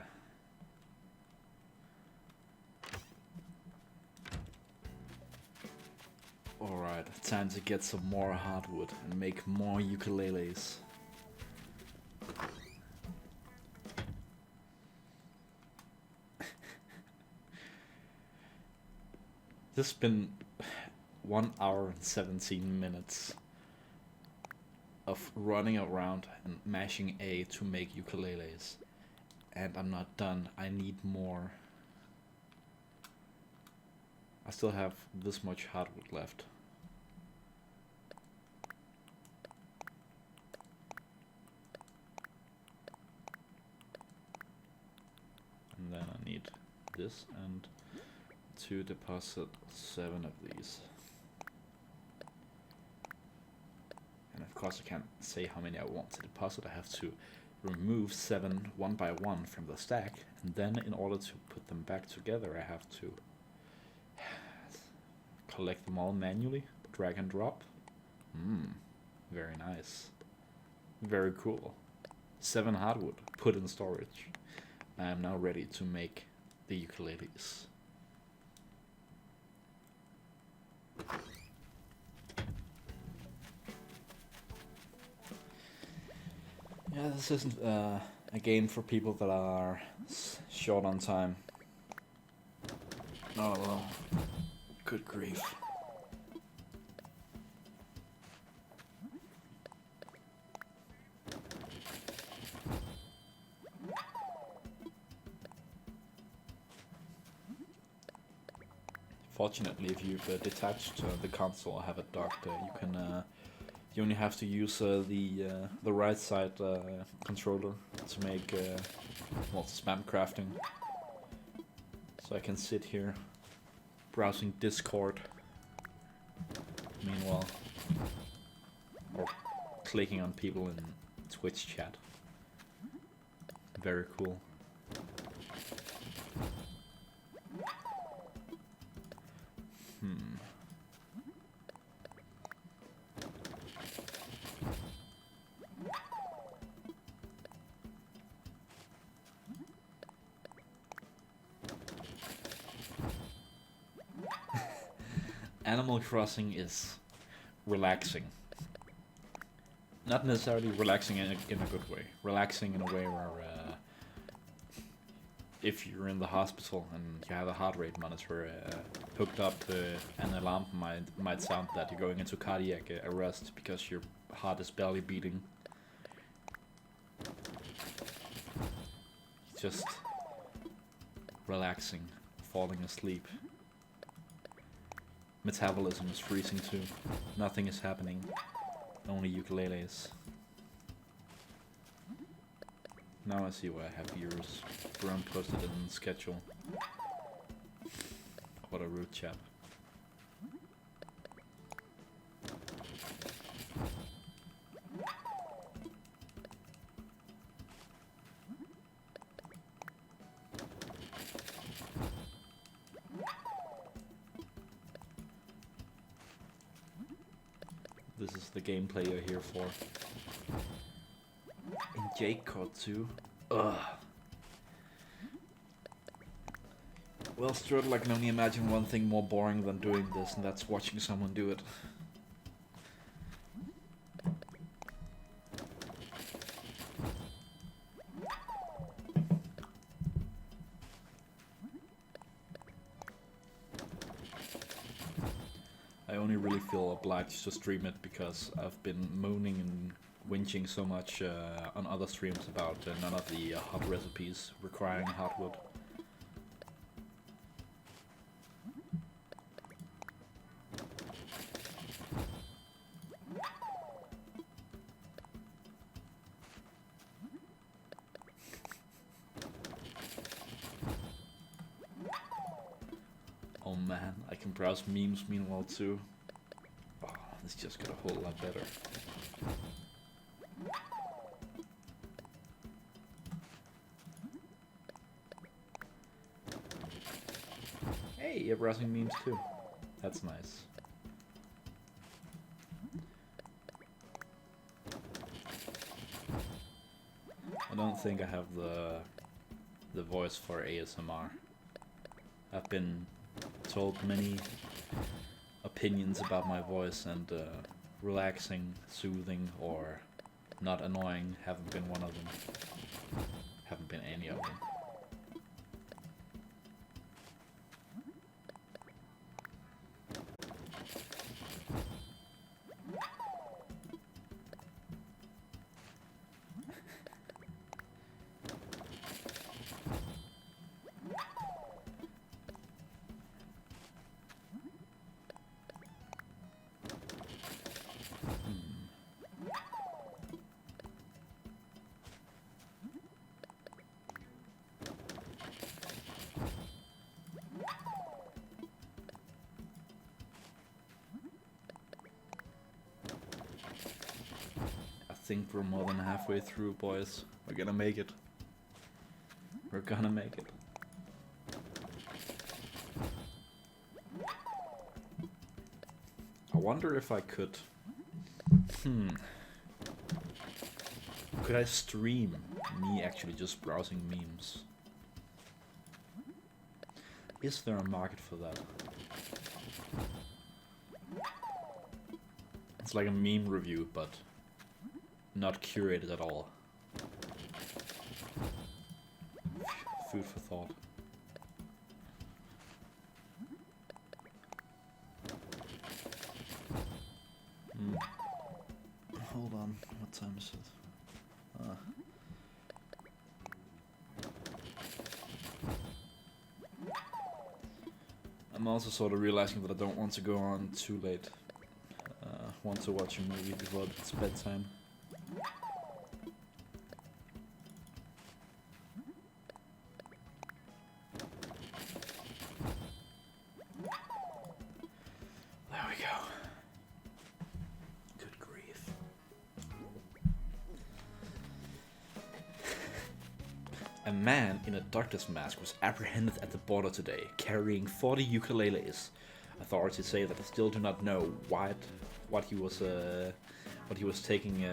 Alright, time to get some more hardwood and make more ukuleles. This has been 1 hour and 17 minutes of running around and mashing A to make ukuleles. And I'm not done. I need more. I still have this much hardwood left. And then I need this and to deposit 7 of these. And of because I can't say how many I want to deposit, I have to remove 7 one by one from the stack, and then in order to put them back together, I have to collect them all manually, drag and drop. Very nice. Very cool. 7 hardwood put in storage. I am now ready to make the ukuleles. Yeah, this isn't a game for people that are short on time. Oh well. Good grief. Fortunately, if you've detached the console or have it docked, you can you only have to use the right side controller to make spam crafting. So I can sit here browsing Discord meanwhile, or clicking on people in Twitch chat. Very cool. Animal Crossing is relaxing. Not necessarily relaxing in a good way. Relaxing in a way where if you're in the hospital and you have a heart rate monitor hooked up, an alarm might sound that you're going into cardiac arrest because your heart is barely beating. Just relaxing, falling asleep. Metabolism is freezing too. Nothing is happening. Only ukuleles. Now I see why I have viewers. Brown posted in schedule. What a rude chap. This is the gameplay you're here for. In Jake Code 2. Ugh. Well, Strudel, I can only imagine one thing more boring than doing this, and that's watching someone do it. I only really feel obliged to stream it because I've been moaning and whinging so much on other streams about none of the hot recipes requiring hardwood. Oh man, I can browse memes meanwhile too. Oh, this just got a whole lot better. Hey, you're browsing memes too. That's nice. I don't think I have the voice for ASMR. I've been told many opinions about my voice, and relaxing, soothing, or not annoying haven't been one of them. Haven't been any of them. think we're more than halfway through, boys. We're gonna make it. We're gonna make it. I wonder if I could... Could I stream me actually just browsing memes? Is there a market for that? It's like a meme review, but not curated at all. Food for thought. Hold on, what time is it? I'm also sort of realizing that I don't want to go on too late. Want to watch a movie before it's bedtime. There we go. Good grief. A man in a doctor's mask was apprehended at the border today, carrying 40 ukuleles. Authorities say that they still do not know what he was taking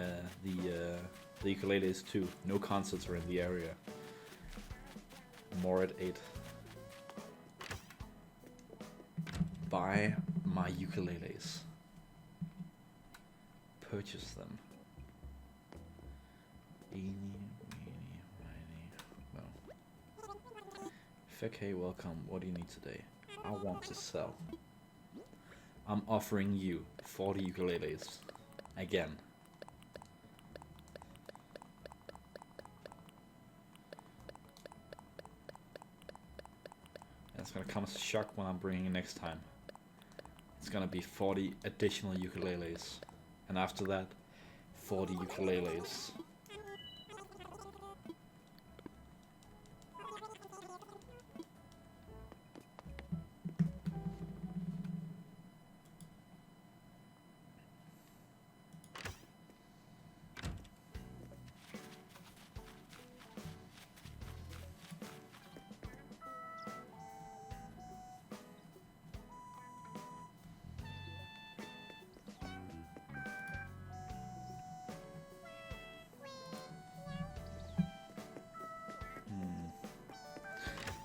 the ukuleles to. No concerts are in the area. More at 8. Buy my ukuleles. Purchase them. Eeny, meeny, miny, well. Okay, welcome. What do you need today? I want to sell. I'm offering you 40 ukuleles. Again. And it's gonna come as a shock when I'm bringing it next time. It's gonna be 40 additional ukuleles. And after that, 40 ukuleles.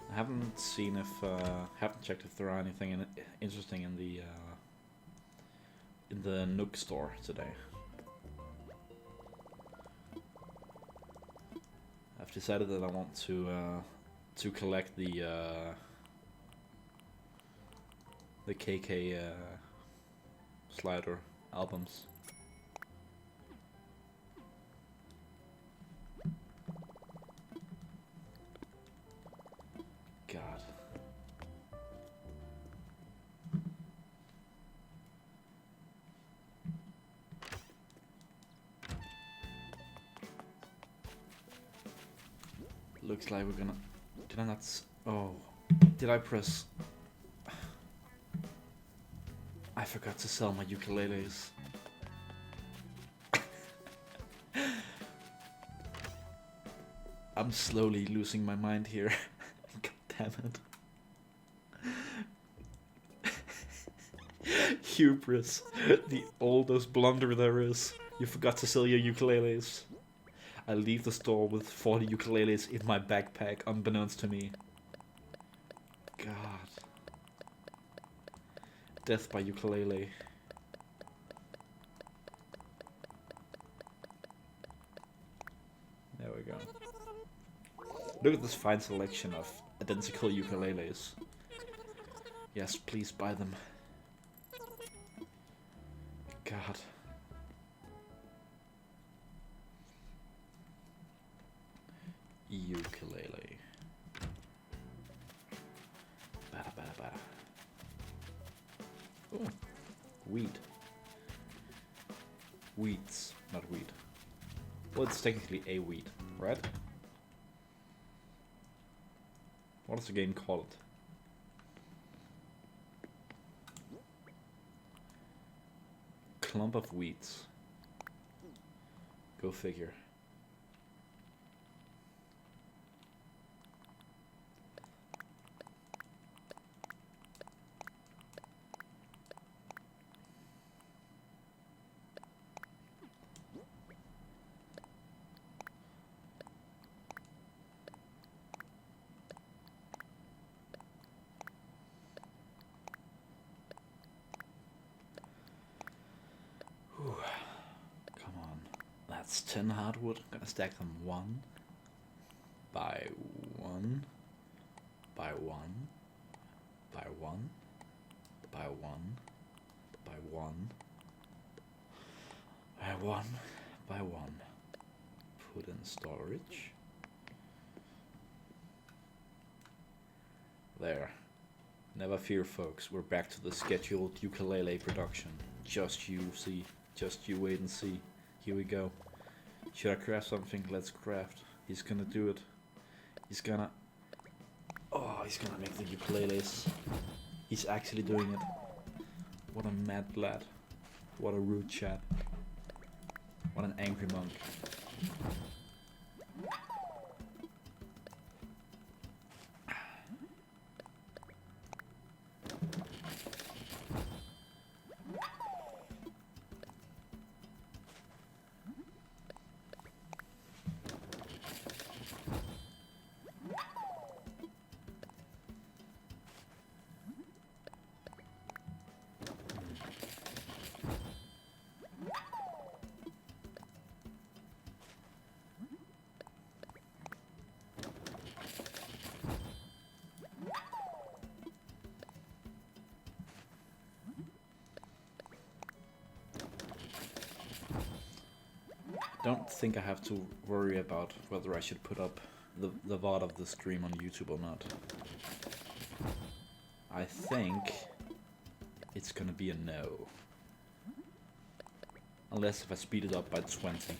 I haven't seen if haven't checked if there are anything interesting in the Nook store today. I've decided that I want to collect the KK Slider albums. God. Looks like we're gonna... Did I not... Oh. Did I press... I forgot to sell my ukuleles. I'm slowly losing my mind here. God damn it. Hubris. The oldest blunder there is. You forgot to sell your ukuleles. I leave the store with 40 ukuleles in my backpack, unbeknownst to me. God. Death by ukulele. There we go. Look at this fine selection of identical ukuleles. Yes, please buy them. God. Ukulele. Bada bada bada. Oh, weed. Weeds, not weed. Well, it's technically a weed, right? What does the game call it? Clump of weeds. Go figure. Whew. Come on. That's 10 hardwood. I'm gonna stack them one by one by one by one by one by one by one by one. Put in storage. There. Never fear, folks. We're back to the scheduled ukulele production. Just you see. Just you wait and see. Here we go. Should I craft something? Let's craft. He's gonna do it. He's gonna... Oh, he's gonna make the ukuleles. He's actually doing it. What a mad lad. What a rude chap. What an angry monk. Don't think I have to worry about whether I should put up the VOD of the stream on YouTube or not. I think it's gonna be a no. Unless if I speed it up by 20.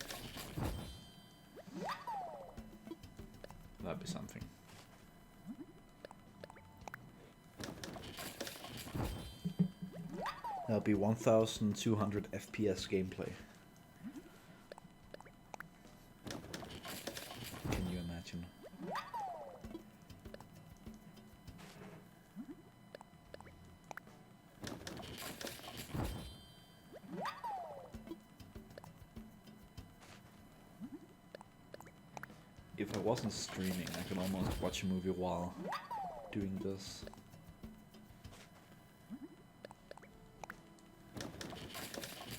That'd be something. That'll be 1200 FPS gameplay. Can you imagine? If I wasn't streaming, I could almost watch a movie while doing this.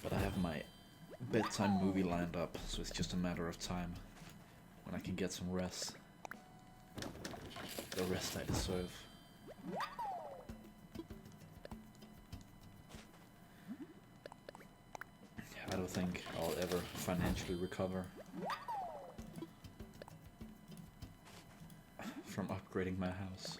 But I have my bedtime movie lined up, so it's just a matter of time when I can get some rest. The rest I deserve. I don't think I'll ever financially recover from upgrading my house.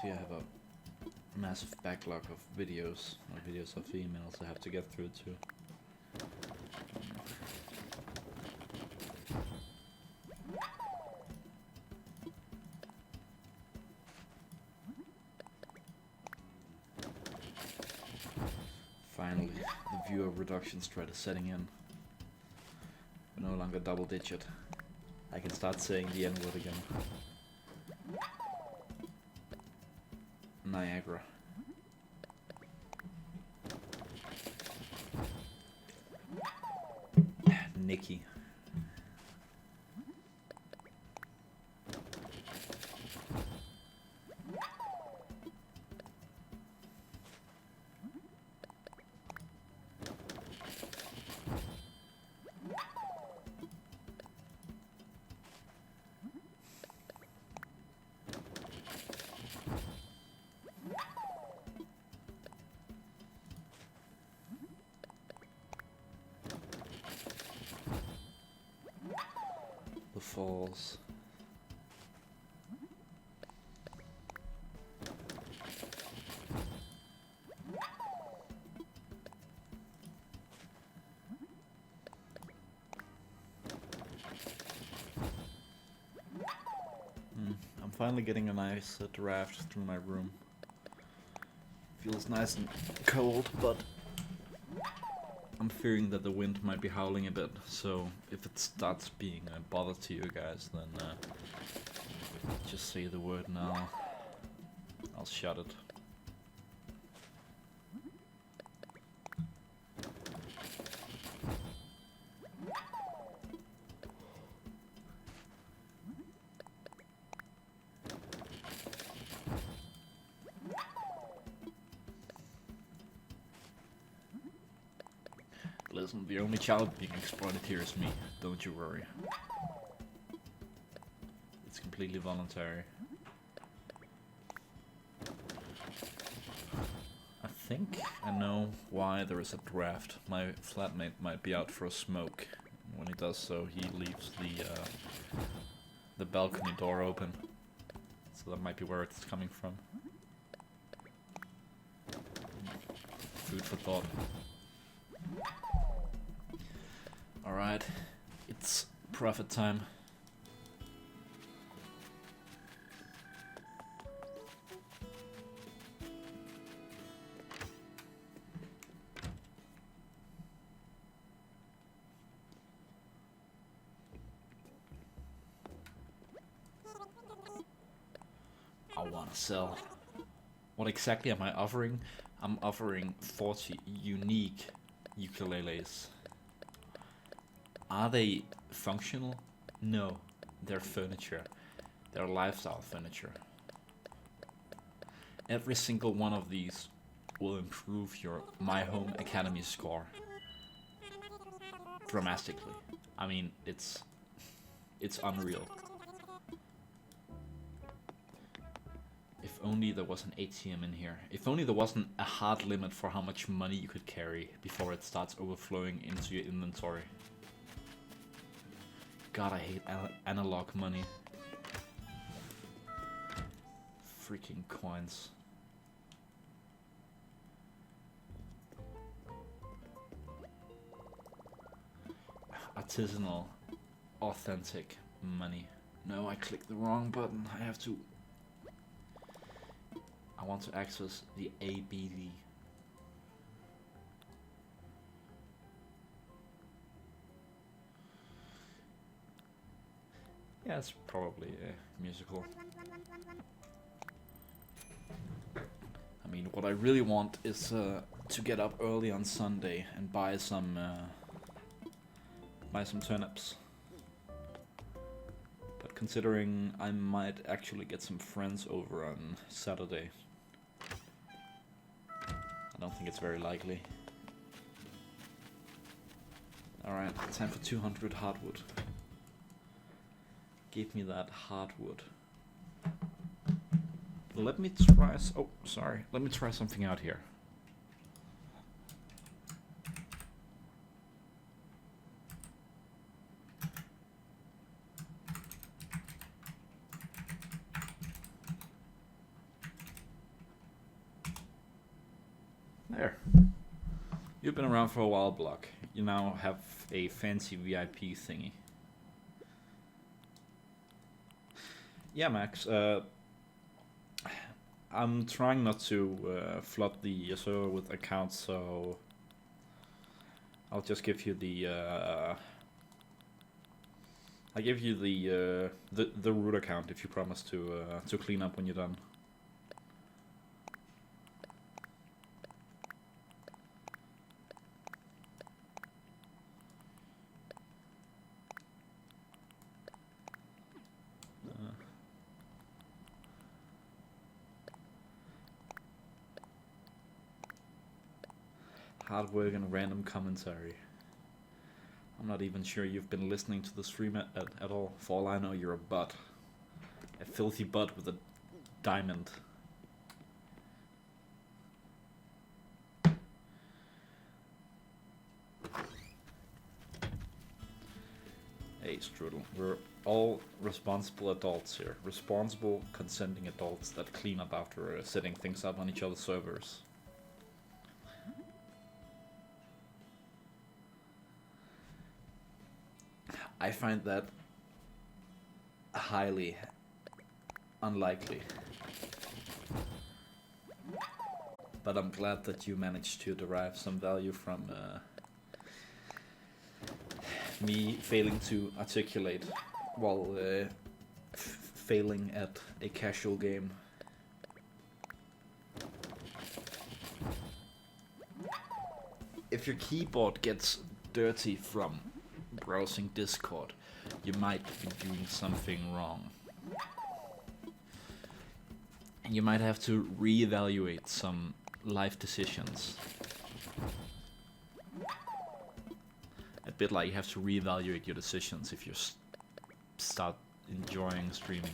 I have a massive backlog of videos, or videos of emails I have to get through too. Finally, the viewer reduction strat is setting in. We're no longer double digit. I can start saying the N-word again. Niagara. Nikki. Falls. I'm finally getting a nice draft through my room. Feels nice and cold, but I'm fearing that the wind might be howling a bit, so if it starts being a bother to you guys, then just say the word now. I'll shut it. Listen, the only child being exploited here is me, don't you worry. It's completely voluntary. I think I know why there is a draft. My flatmate might be out for a smoke. When he does so, he leaves the balcony door open. So that might be where it's coming from. Food for thought. Alright, it's profit time. I wanna sell. What exactly am I offering? I'm offering 40 unique ukuleles. Are they functional? No, they're furniture. They're lifestyle furniture. Every single one of these will improve your My Home Academy score dramatically. I mean, it's unreal. If only there was an ATM in here. If only there wasn't a hard limit for how much money you could carry before it starts overflowing into your inventory. God, I hate analog money. Freaking coins. Artisanal, authentic money. No, I clicked the wrong button. I have to... I want to access the ABD. Yeah, it's probably a musical. I mean, what I really want is to get up early on Sunday and buy some turnips. But considering I might actually get some friends over on Saturday, I don't think it's very likely. Alright, time for 200 hardwood. Give me that hardwood. Let me try. Oh, sorry. Let me try something out here. There. You've been around for a while, Block. You now have a fancy VIP thingy. Yeah, Max. I'm trying not to flood the server with accounts, so I'll just give you the I give you the root account if you promise to clean up when you're done. Hard work and random commentary. I'm not even sure you've been listening to the stream at all. For all I know, you're a butt. A filthy butt with a diamond. Hey, Hey, Strudel, we're all responsible adults here. Responsible, consenting adults that clean up after setting things up on each other's servers. I find that highly unlikely. But I'm glad that you managed to derive some value from me failing to articulate while failing at a casual game. If your keyboard gets dirty from browsing Discord, you might be doing something wrong. And you might have to reevaluate some life decisions. A bit like you have to reevaluate your decisions if you start enjoying streaming.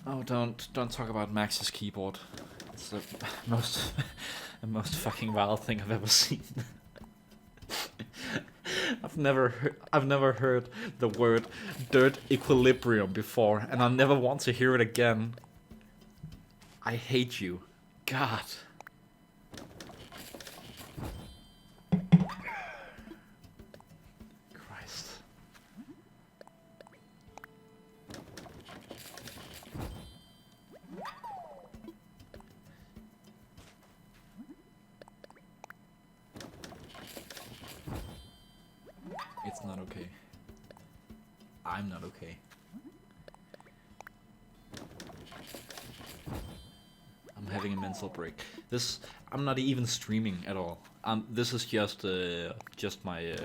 Oh, don't talk about Max's keyboard. It's the most fucking wild thing I've ever seen. I've never heard the word dirt equilibrium before, and I never want to hear it again. I hate you. God. Christ. It's not okay. I'm not okay. I'm having a mental break. I'm not even streaming at all. This is just my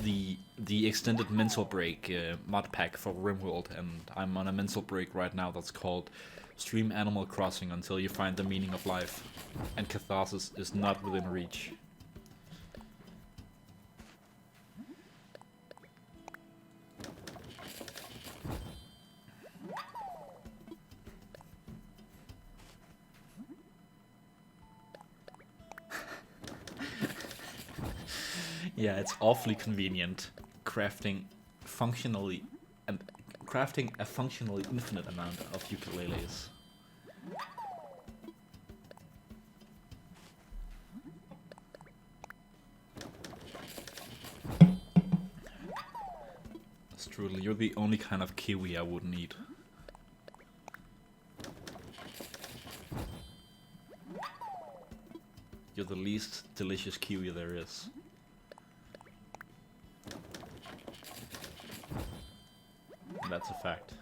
the extended mental break mod pack for RimWorld, and I'm on a mental break right now that's called Stream Animal Crossing until you find the meaning of life, and catharsis is not within reach. Yeah, it's awfully convenient crafting a functionally infinite amount of ukuleles. Strudel, you're the only kind of kiwi I wouldn't eat. You're the least delicious kiwi there is. That's a fact.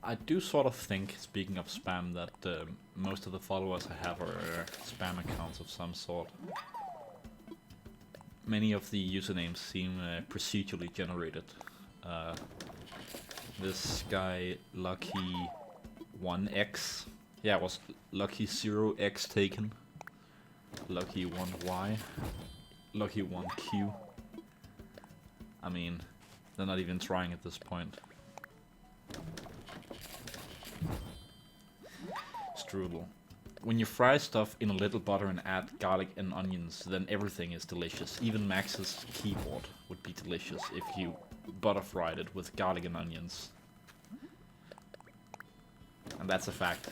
I do sort of think, speaking of spam, that most of the followers I have are spam accounts of some sort. Many of the usernames seem procedurally generated. This guy, Lucky1X. Yeah, it was Lucky0X taken. Lucky1Y. Lucky1Q. I mean, they're not even trying at this point. Strudel. When you fry stuff in a little butter and add garlic and onions, then everything is delicious. Even Max's keyboard would be delicious if you butter fried it with garlic and onions. And that's a fact.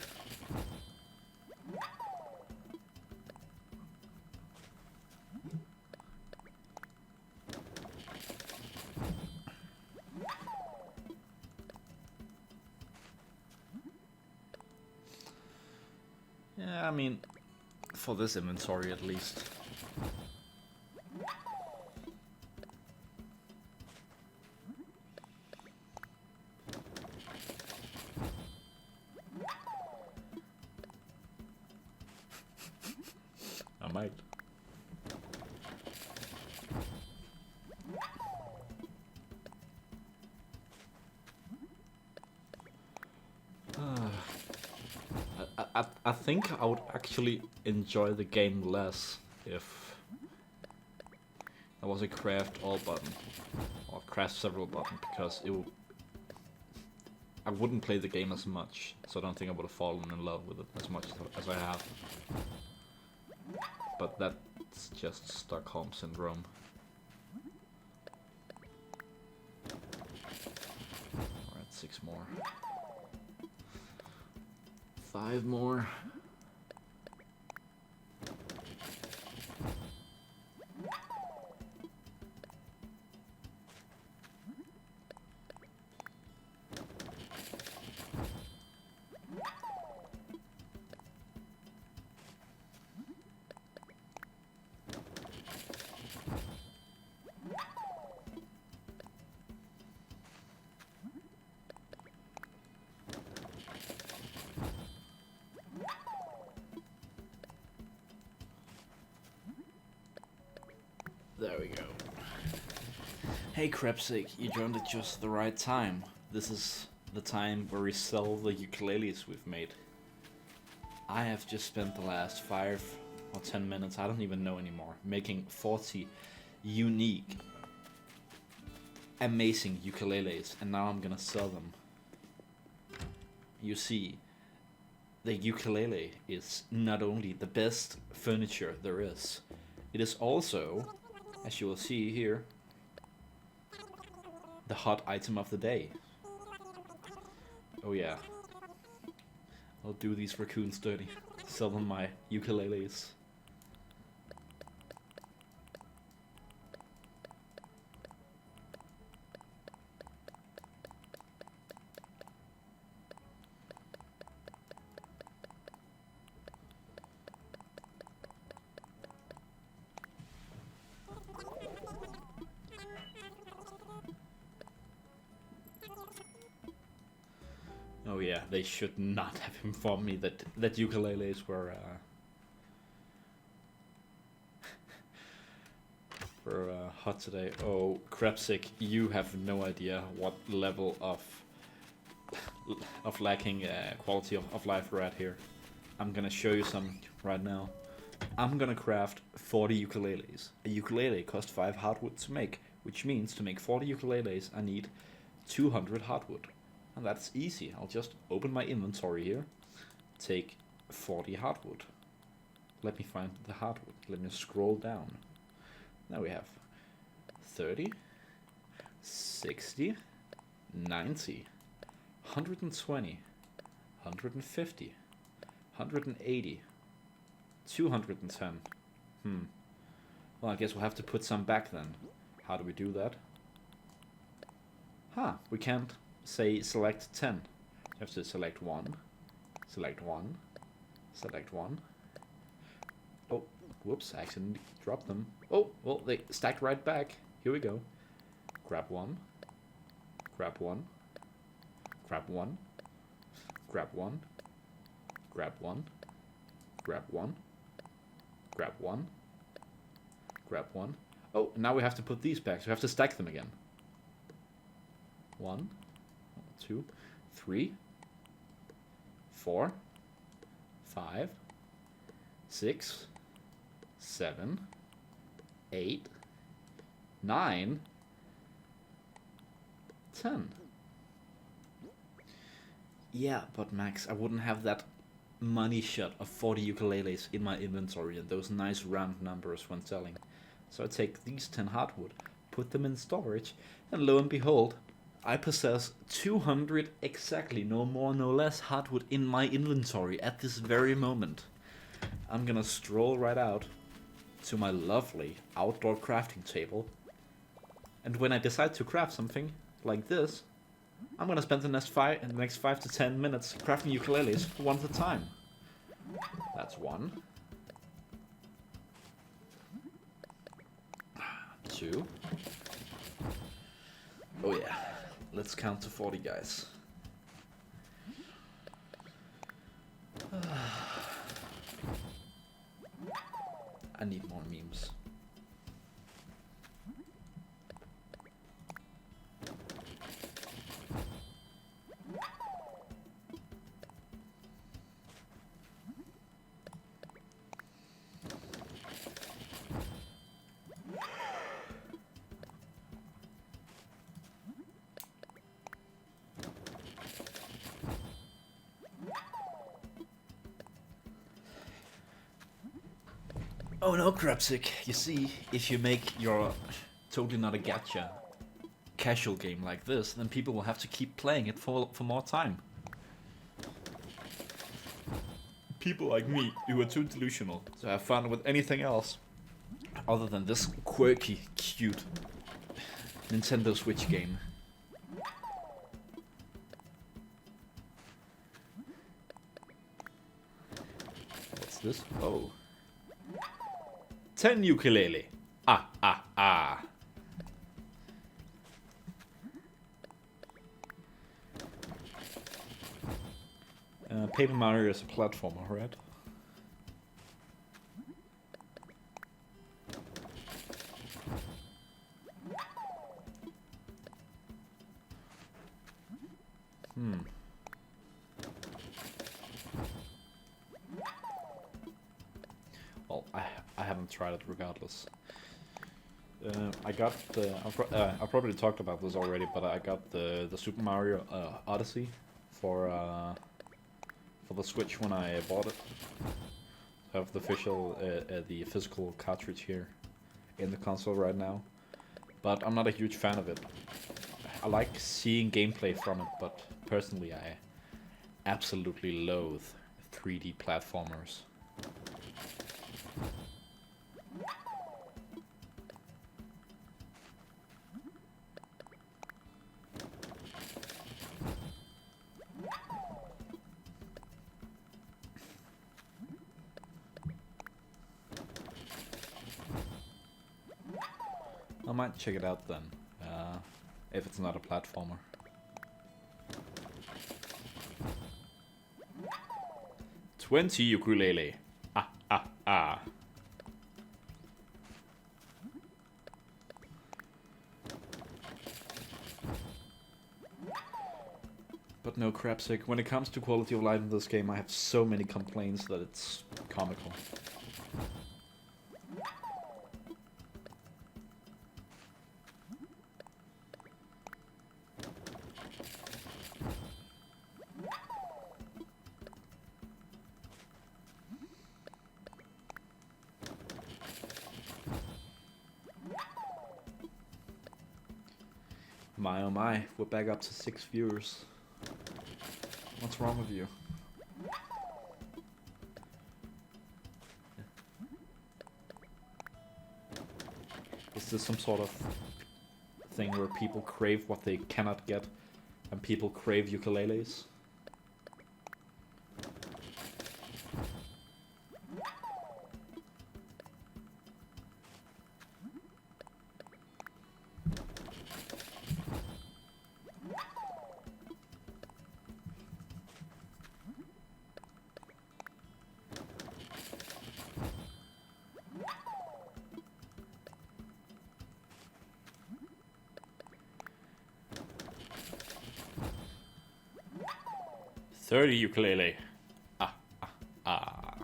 Yeah, I mean, for this inventory at least. I might. I think I would actually enjoy the game less if there was a craft all button, or craft several button, because I wouldn't play the game as much, so I don't think I would have fallen in love with it as much as I have. But that's just Stockholm Syndrome. Alright, 6 more. 5 more. There we go. Hey Crepsic, you joined at just the right time. This is the time where we sell the ukuleles we've made. I have just spent the last 5 or 10 minutes, I don't even know anymore, making 40 unique, amazing ukuleles, and now I'm gonna sell them. You see, the ukulele is not only the best furniture there is, it is also, as you will see here, the hot item of the day. Oh yeah. I'll do these raccoons dirty. Sell them my ukuleles. Oh yeah, they should not have informed me that ukuleles were hot today. Oh, Crepsic, you have no idea what level of lacking quality of life we're at here. I'm gonna show you some right now. I'm gonna craft 40 ukuleles. A ukulele costs 5 hardwood to make, which means to make 40 ukuleles I need 200 hardwood. And that's easy. I'll just open my inventory here, take 40 hardwood. Let me find the hardwood. Let me scroll down. Now we have 30, 60, 90, 120, 150, 180, 210. Well, I guess we'll have to put some back then. How do we do that? We can't say select 10. You have to select 1, select 1, select 1. Oh, whoops, I accidentally dropped them. Oh, well, they stacked right back. Here we go. Grab 1, grab 1, grab 1, grab 1, grab 1, grab 1, grab 1, grab 1. Oh, now we have to put these back, so we have to stack them again. 1, 2, 3, 4, 5, 6, 7, 8, 9, 10. Yeah, but Max, I wouldn't have that money shot of 40 ukuleles in my inventory and those nice round numbers when selling. So I take these 10 hardwood, put them in storage, and lo and behold, I possess 200 exactly, no more no less, hardwood in my inventory at this very moment. I'm gonna stroll right out to my lovely outdoor crafting table, and when I decide to craft something like this, I'm gonna spend the next 5 to 10 minutes crafting ukuleles one at a time. That's 1, 2. Oh yeah. Let's count to 40, guys. I need more memes. Oh no, Crapsic. You see, if you make your totally not a gacha casual game like this, then people will have to keep playing it for more time. People like me who are too delusional to have fun with anything else other than this quirky, cute Nintendo Switch game. What's this? Oh. 10 ukulele. Ah, ah, ah. Paper Mario is a platformer, right? Well, I haven't tried it regardless. I got the... I probably talked about this already, but I got the Super Mario Odyssey for the Switch when I bought it. I have the physical cartridge here in the console right now, but I'm not a huge fan of it. I like seeing gameplay from it, but personally I absolutely loathe 3D platformers. I might check it out then, if it's not a platformer. $20 ukulele. Ah, ah, ah. But no, Crapsic, when it comes to quality of life in this game, I have so many complaints that it's comical. My oh my, we're back up to 6 viewers. What's wrong with you? Is this some sort of thing where people crave what they cannot get and people crave ukuleles? $30 ukulele. Ah, ah, ah.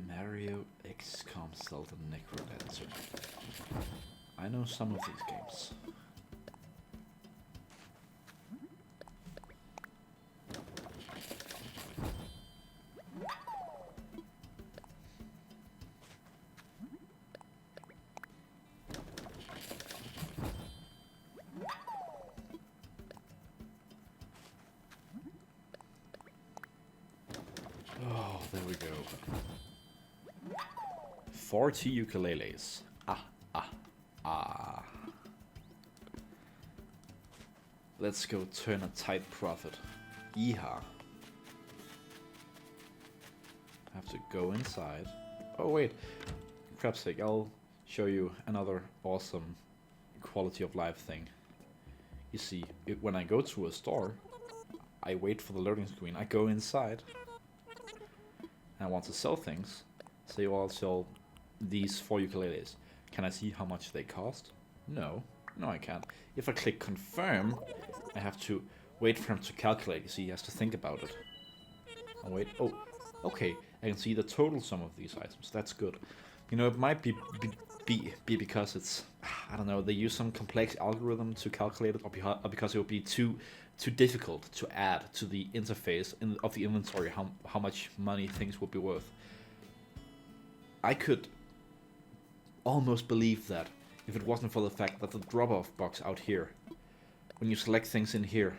Mario XCOM Zelda Necrodancer. I know some of these games. Oh, there we go. 40 ukuleles. Ah, ah, ah. Let's go turn a tight profit. Yeehaw. I have to go inside. Oh wait, crap's sake, I'll show you another awesome quality of life thing. You see, when I go to a store, I wait for the loading screen, I go inside, and I want to sell things. Say, well, I'll sell these 4 ukuleles. Can I see how much they cost? No. No, I can't. If I click confirm, I have to wait for him to calculate. You see, he has to think about it. I'll wait. Oh, okay. I can see the total sum of these items. That's good. You know, it might be because it's, I don't know, they use some complex algorithm to calculate it, or because it would be too difficult to add to the interface of the inventory how much money things would be worth. I could almost believe that if it wasn't for the fact that the drop-off box out here, when you select things in here,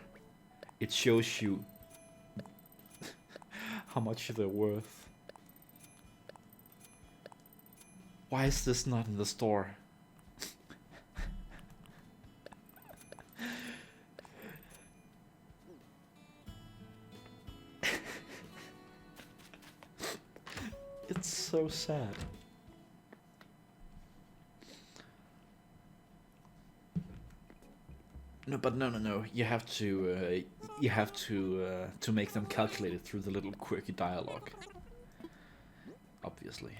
it shows you how much they're worth. Why is this not in the store? It's so sad. No, but no. You have to make them calculated through the little quirky dialogue. Obviously.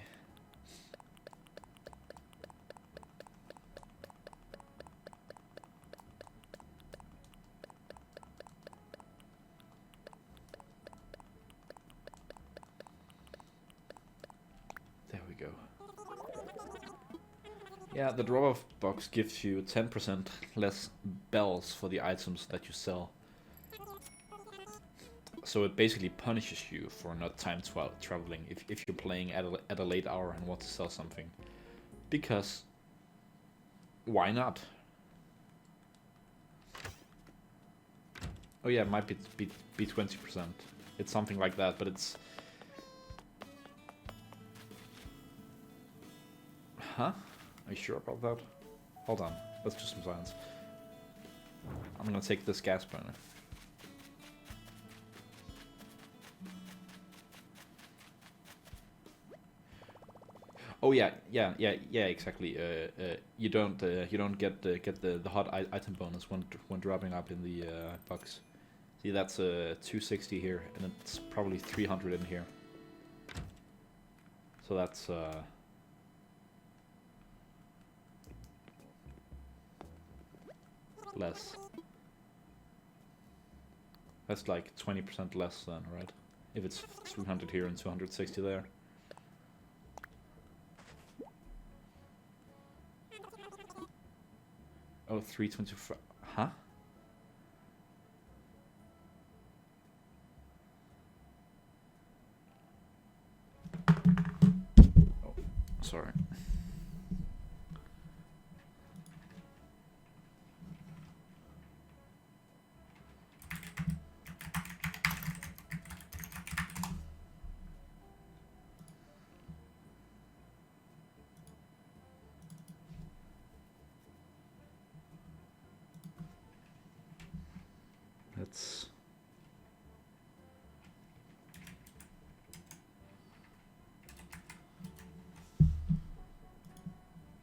There we go. Yeah, the drop-off box gives you 10% less bells for the items that you sell. So it basically punishes you for not time traveling if you're playing at a late hour and want to sell something. Because why not? Oh yeah, it might be 20%. It's something like that, but it's... Huh? Are you sure about that? Hold on, let's do some science. I'm gonna take this gas burner. Oh yeah, exactly. You don't get the hot item bonus when dropping up in the box. See, that's 260 here, and it's probably 300 in here. So that's less. That's like 20% less then, right? If it's 300 here and 260 there. Oh, 325. Huh? Oh, sorry. That's...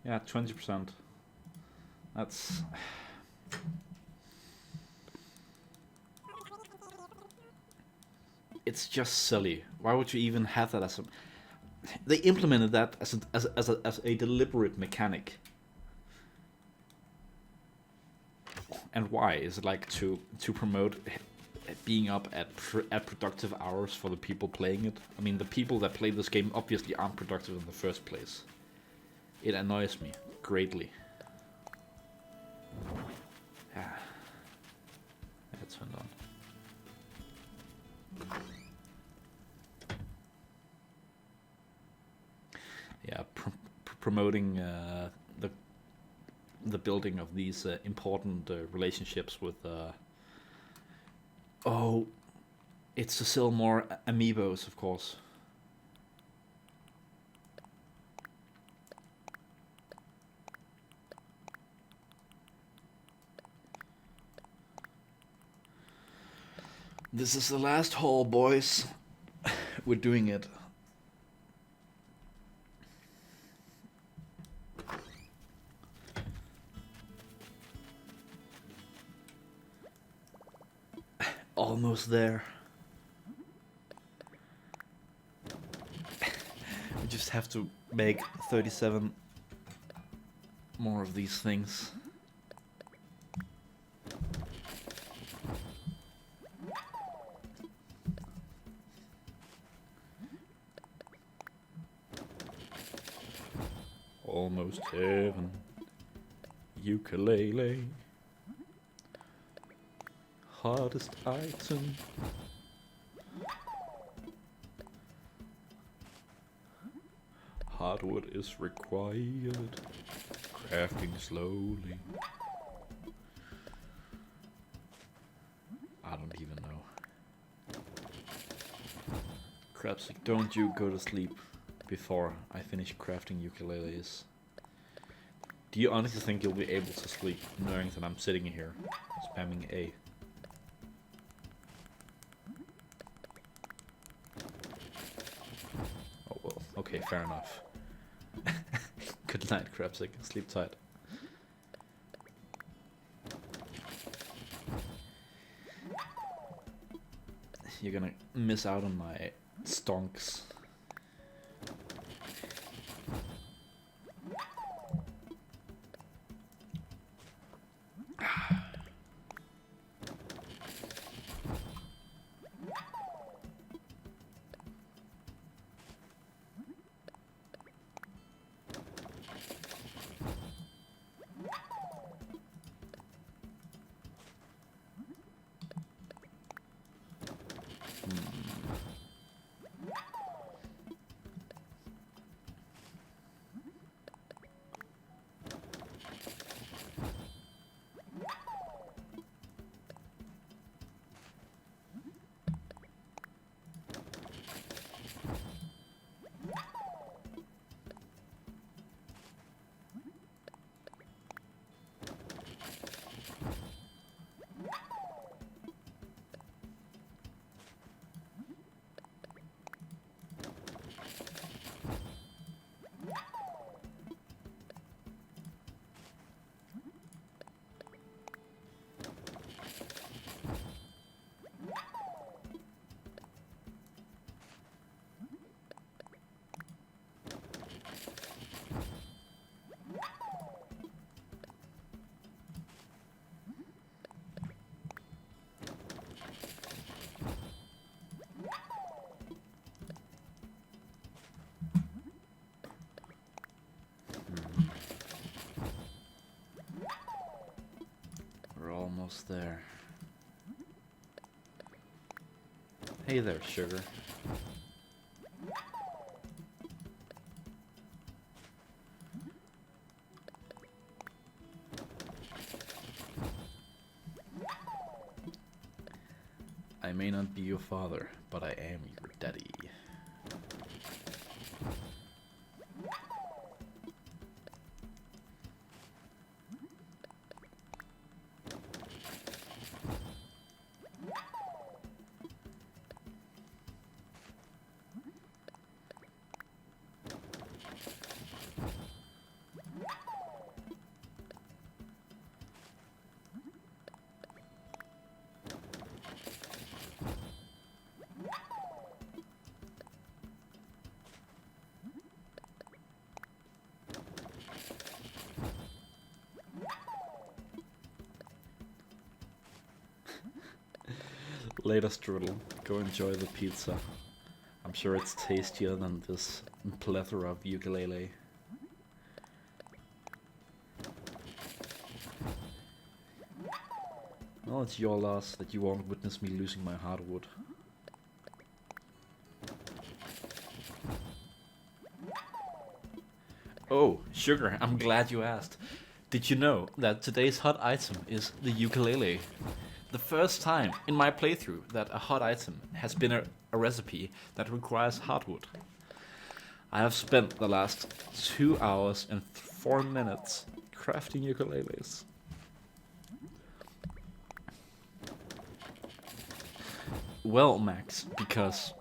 Yeah, 20%. That's... It's just silly. Why would you even have that as a... They implemented that as a deliberate mechanic. And why? Is it like to promote being up at productive hours for the people playing it? I mean, the people that play this game obviously aren't productive in the first place. It annoys me greatly. Yeah, it turned on. Yeah, promoting the building of these important relationships with... Oh, it's to sell more amiibos, of course. This is the last hole, boys. We're doing it. Almost there. We just have to make 37 more of these things. Almost heaven. Ukulele. Hardest item. Hardwood is required. Crafting slowly. I don't even know. Crapsic, don't you go to sleep before I finish crafting ukuleles. Do you honestly think you'll be able to sleep knowing that I'm sitting here spamming A? Oh well, okay, fair enough. Good night, Crapsic. Sleep tight. You're gonna miss out on my stonks. Almost there. Hey there, sugar. I may not be your father, but I am your daddy. Later, Strudel. Go enjoy the pizza. I'm sure it's tastier than this plethora of ukulele. Well, it's your loss that you won't witness me losing my hardwood. Oh, sugar, I'm glad you asked. Did you know that today's hot item is the ukulele? The first time in my playthrough that a hot item has been a recipe that requires hardwood. I have spent the last 2 hours and 4 minutes crafting ukuleles. Well, Max, because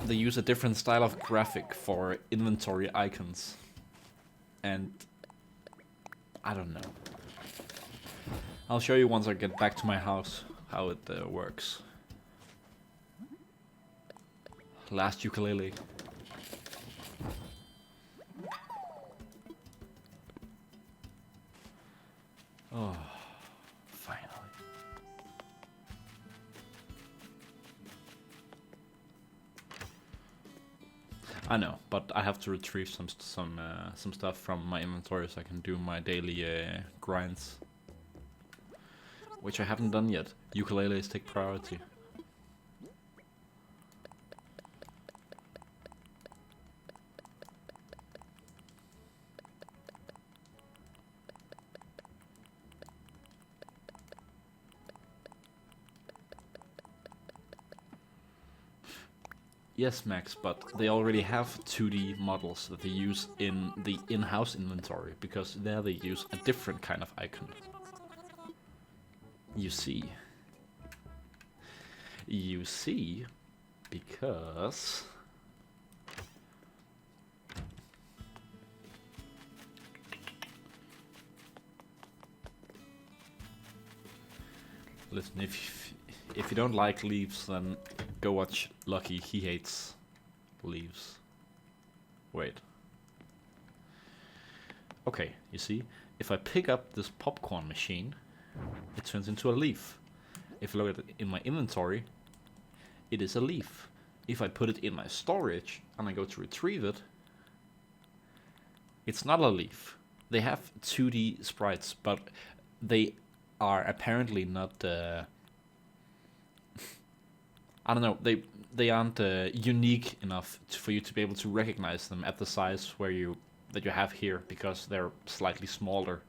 they use a different style of graphic for inventory icons, and I don't know. I'll show you once I get back to my house how it works. Last ukulele. Oh, finally. I know, but I have to retrieve some stuff from my inventory so I can do my daily grinds, which I haven't done yet. Ukuleles take priority. Yes, Max, but they already have 2D models that they use in the in-house inventory, because there they use a different kind of icon. You see. You see, because... Listen, if you don't like leaves, then go watch Lucky. He hates leaves. Wait. Okay, you see, if I pick up this popcorn machine, it turns into a leaf. If I look at it in my inventory, it is a leaf. If I put it in my storage and I go to retrieve it, it's not a leaf. They have 2D sprites, but they are apparently not... I don't know, they aren't unique enough for you to be able to recognize them at the size that you have here, because they're slightly smaller.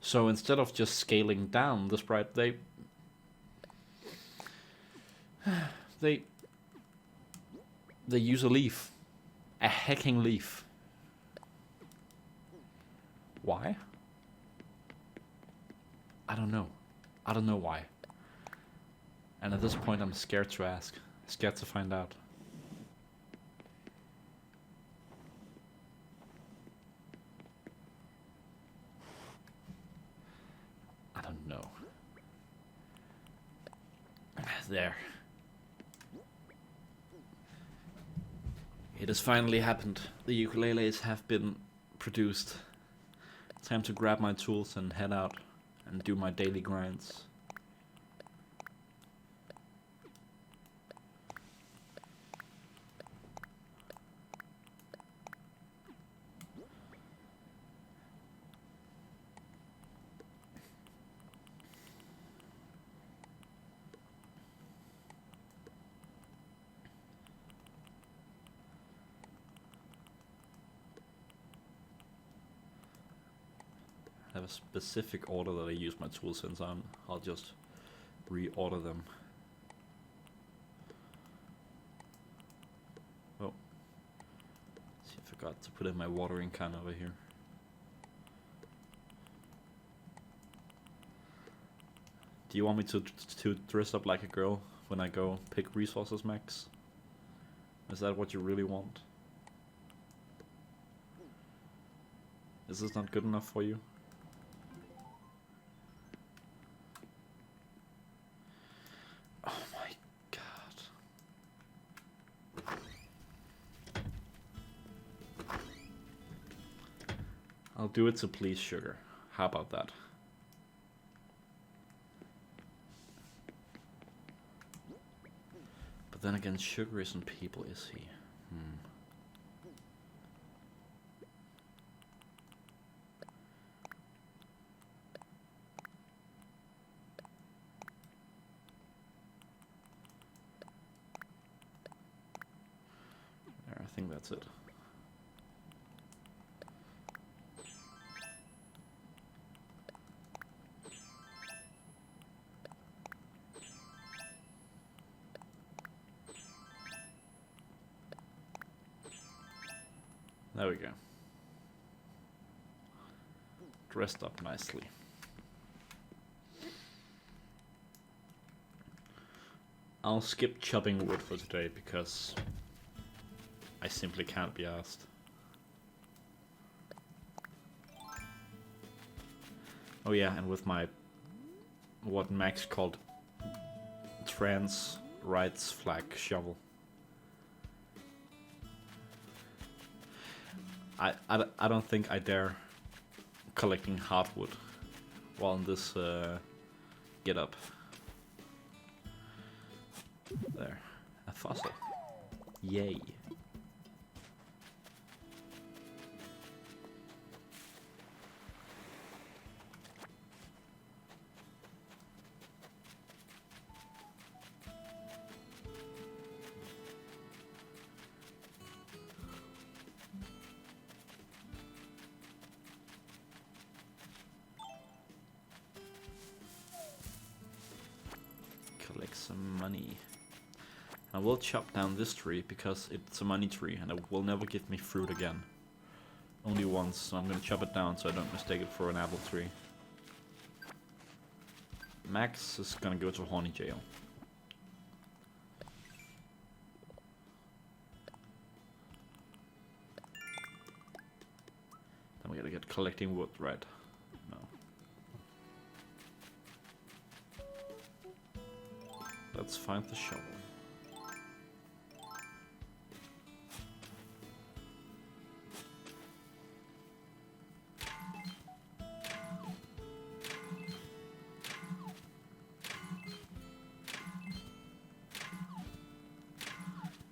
So instead of just scaling down the sprite, they use a leaf, a hacking leaf. Why? I don't know. I don't know why. And at this point, I'm scared to ask. Scared to find out. I don't know. There. It has finally happened. The ukuleles have been produced. Time to grab my tools and head out and do my daily grinds. I have a specific order that I use my tools in, so I'll just reorder them. Oh. See, I forgot to put in my watering can over here. Do you want me to dress up like a girl when I go pick resources, Max? Is that what you really want? Is this not good enough for you? Oh my god. I'll do it to please Sugar. How about that? But then again, Sugar isn't people, is he? There, I think that's it. There we go. dressed up nicely. I'll skip chopping wood for today because I simply can't be asked. Oh yeah, and with my what Max called trans rights flag shovel. I don't think I dare collecting hardwood while in this get up. There, a fossil. Yay. Collect some money. I will chop down this tree because it's a money tree and it will never give me fruit again. Only once, so I'm gonna chop it down so I don't mistake it for an apple tree. Max is gonna go to horny jail. Then we gotta get collecting wood, right? No. Let's find the shovel.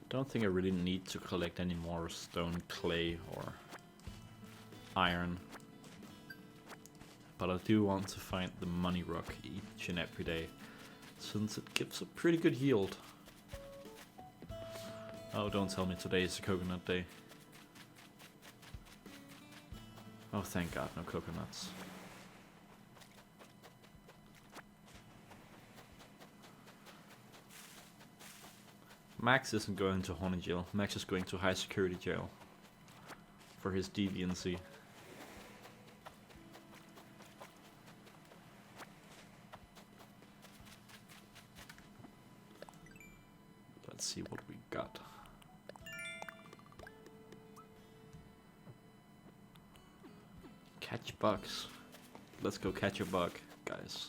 I don't think I really need to collect any more stone, clay, or iron. But I do want to find the money rock each and every day, since it gives a pretty good yield. Oh, don't tell me today is a coconut day. Oh, thank God, no coconuts. Max isn't going to horny jail. Max is going to high security jail for his deviancy. Let's see what we got. Catch bugs. Let's go catch a bug, guys.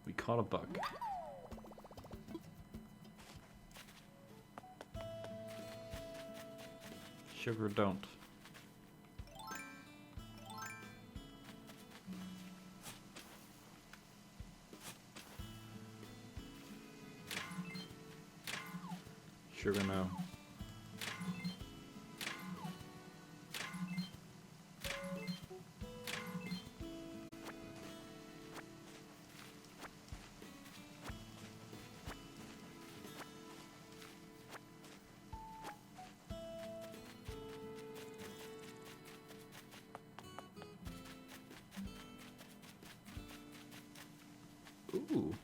We caught a bug. Sugar don't. Sugar no. Ooh.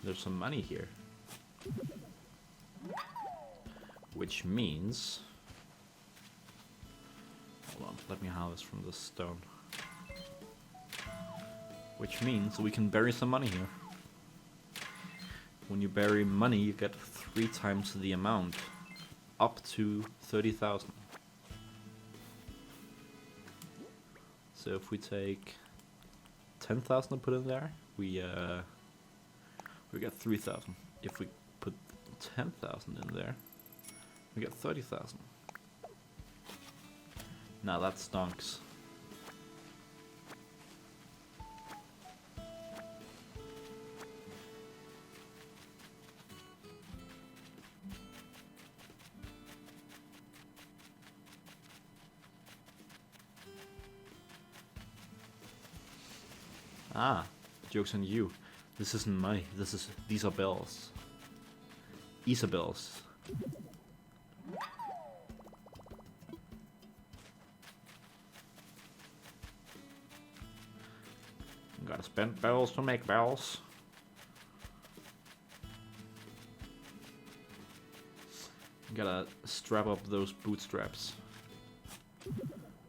There's some money here. Which means... Hold on, let me harvest from this stone. Which means we can bury some money here. When you bury money, you get 3 times the amount. Up to 30,000. So if we take 10,000 and put in there, we get 3,000. If we put 10,000 in there, we get 30,000. Now that stonks. Ah, joke's on you. This isn't money. These are bells. Isabels. Gotta spend bells to make bells. Gotta strap up those bootstraps.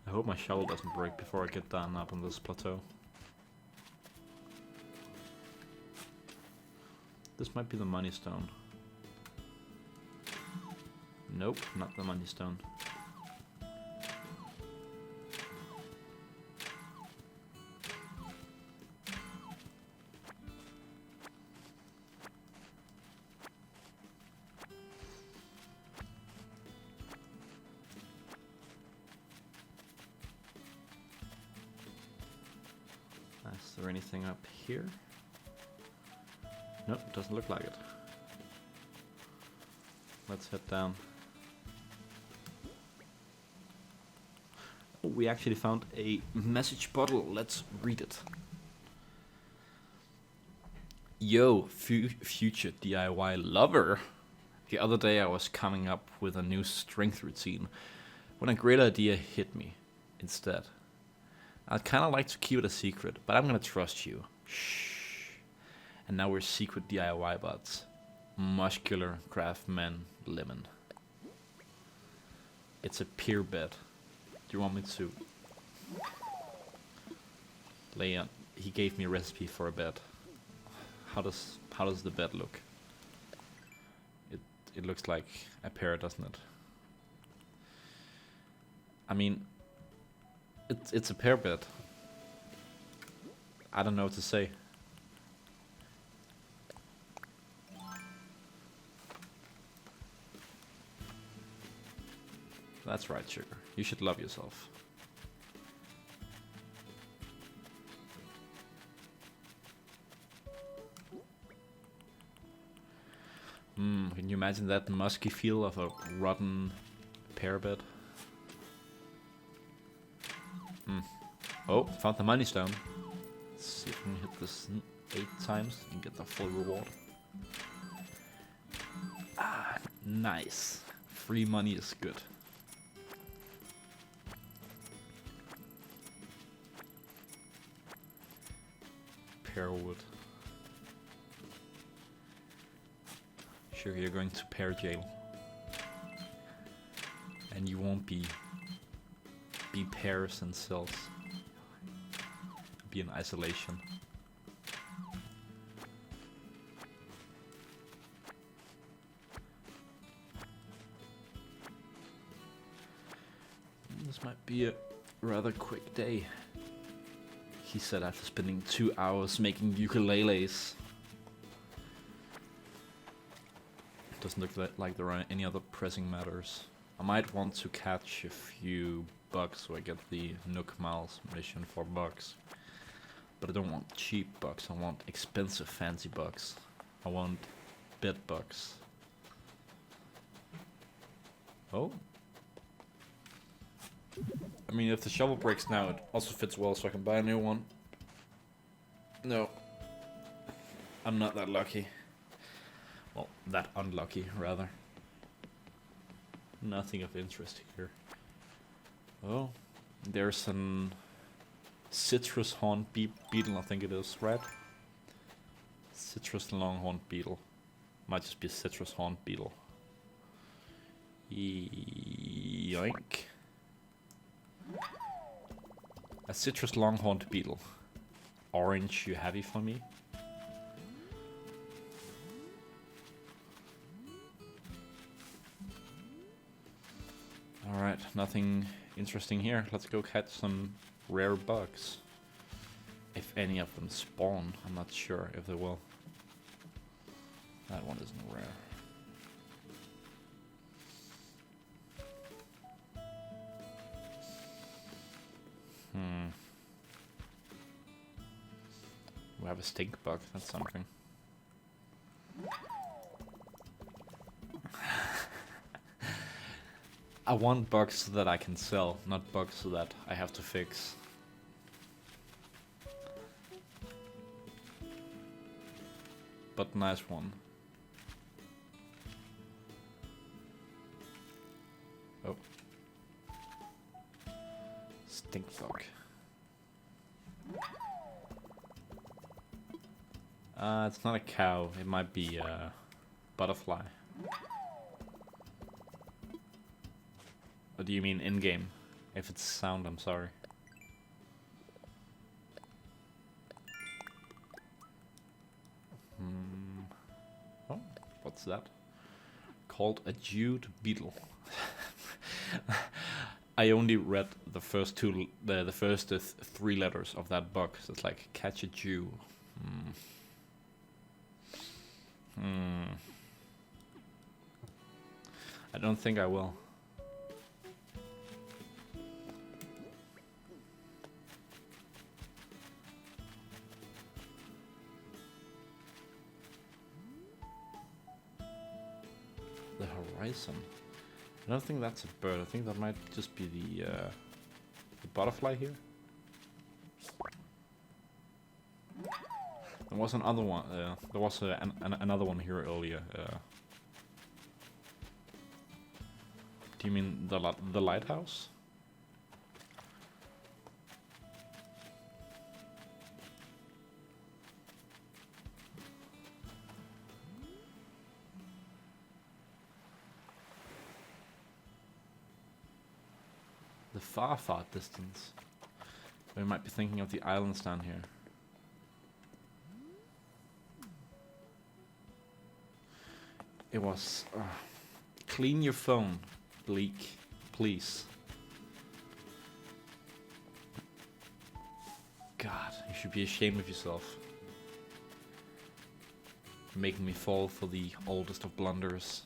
I hope my shovel doesn't break before I get down up on this plateau. This might be the money stone. Nope, not the money stone. Is there anything up here? Nope, doesn't look like it. Let's head down. Oh, we actually found a message bottle. Let's read it. Yo, future DIY lover. The other day I was coming up with a new strength routine when a great idea hit me instead. I'd kind of like to keep it a secret, but I'm gonna trust you. Shh. And now we're secret DIY buds. Muscular craftsman lemon. It's a peer bed. Do you want me to lay on? He gave me a recipe for a bed. How does the bed look? It looks like a pear, doesn't it? I mean, it's a pear bed. I don't know what to say. That's right, sugar. You should love yourself. Can you imagine that musky feel of a rotten pear bed? Oh, found the money stone. Let's see if we can hit this 8 times and get the full reward. Ah, nice. Free money is good. Pear wood. Sure, you're going to pear jail. And you won't be pears and cells. Be in isolation. This might be a rather quick day, he said after spending 2 hours making ukuleles. Doesn't look like there are any other pressing matters. I might want to catch a few bugs so I get the Nook Miles mission for bugs. But I don't want cheap bugs, I want expensive fancy bugs. I want bed bugs. Oh. I mean, if the shovel breaks now, it also fits well, so I can buy a new one. No. I'm not that lucky. Well, that unlucky, rather. Nothing of interest here. Oh, there's an citrus horned beetle, I think it is, right? Citrus longhorned beetle. Might just be a citrus horned beetle. Yoink. A citrus longhorned beetle. Orange, you happy for me? Alright, nothing interesting here. Let's go catch some rare bugs. If any of them spawn, I'm not sure if they will. That one isn't rare. We have a stink bug, that's something. I want bugs that I can sell, not bugs that I have to fix. But nice one. Oh. Stink bug. It's not a cow, it might be a butterfly. do you mean in-game? If it's sound, I'm sorry. Oh, what's that? Called a jewed beetle. I only read the first the first 3 letters of that book. So it's like catch a Jew. I don't think I will. The horizon. I don't think that's a bird. I think that might just be the butterfly here. There was another one. There was another one here earlier. Do you mean the lighthouse? The far, far distance. We might be thinking of the islands down here. It was... clean your phone, Bleak, please. God, you should be ashamed of yourself. Making me fall for the oldest of blunders.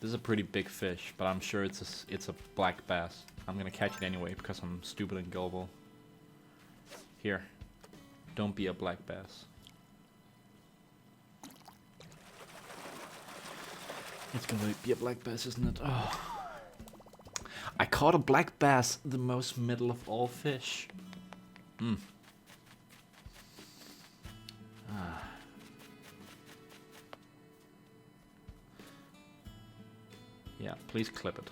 This is a pretty big fish, but I'm sure it's a black bass. I'm gonna catch it anyway because I'm stupid and gullible. Here, don't be a black bass. It's gonna be a black bass, isn't it? Oh, I caught a black bass, the most middle of all fish. Yeah, please clip it.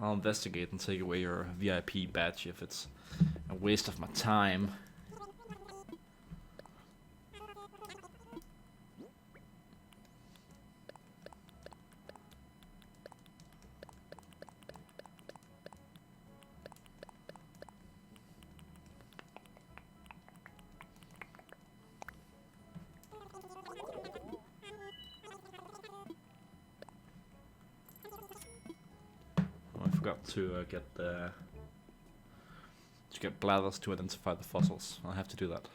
I'll investigate and take away your VIP badge if it's a waste of my time. To get bladders to identify the fossils. I'll have to do that.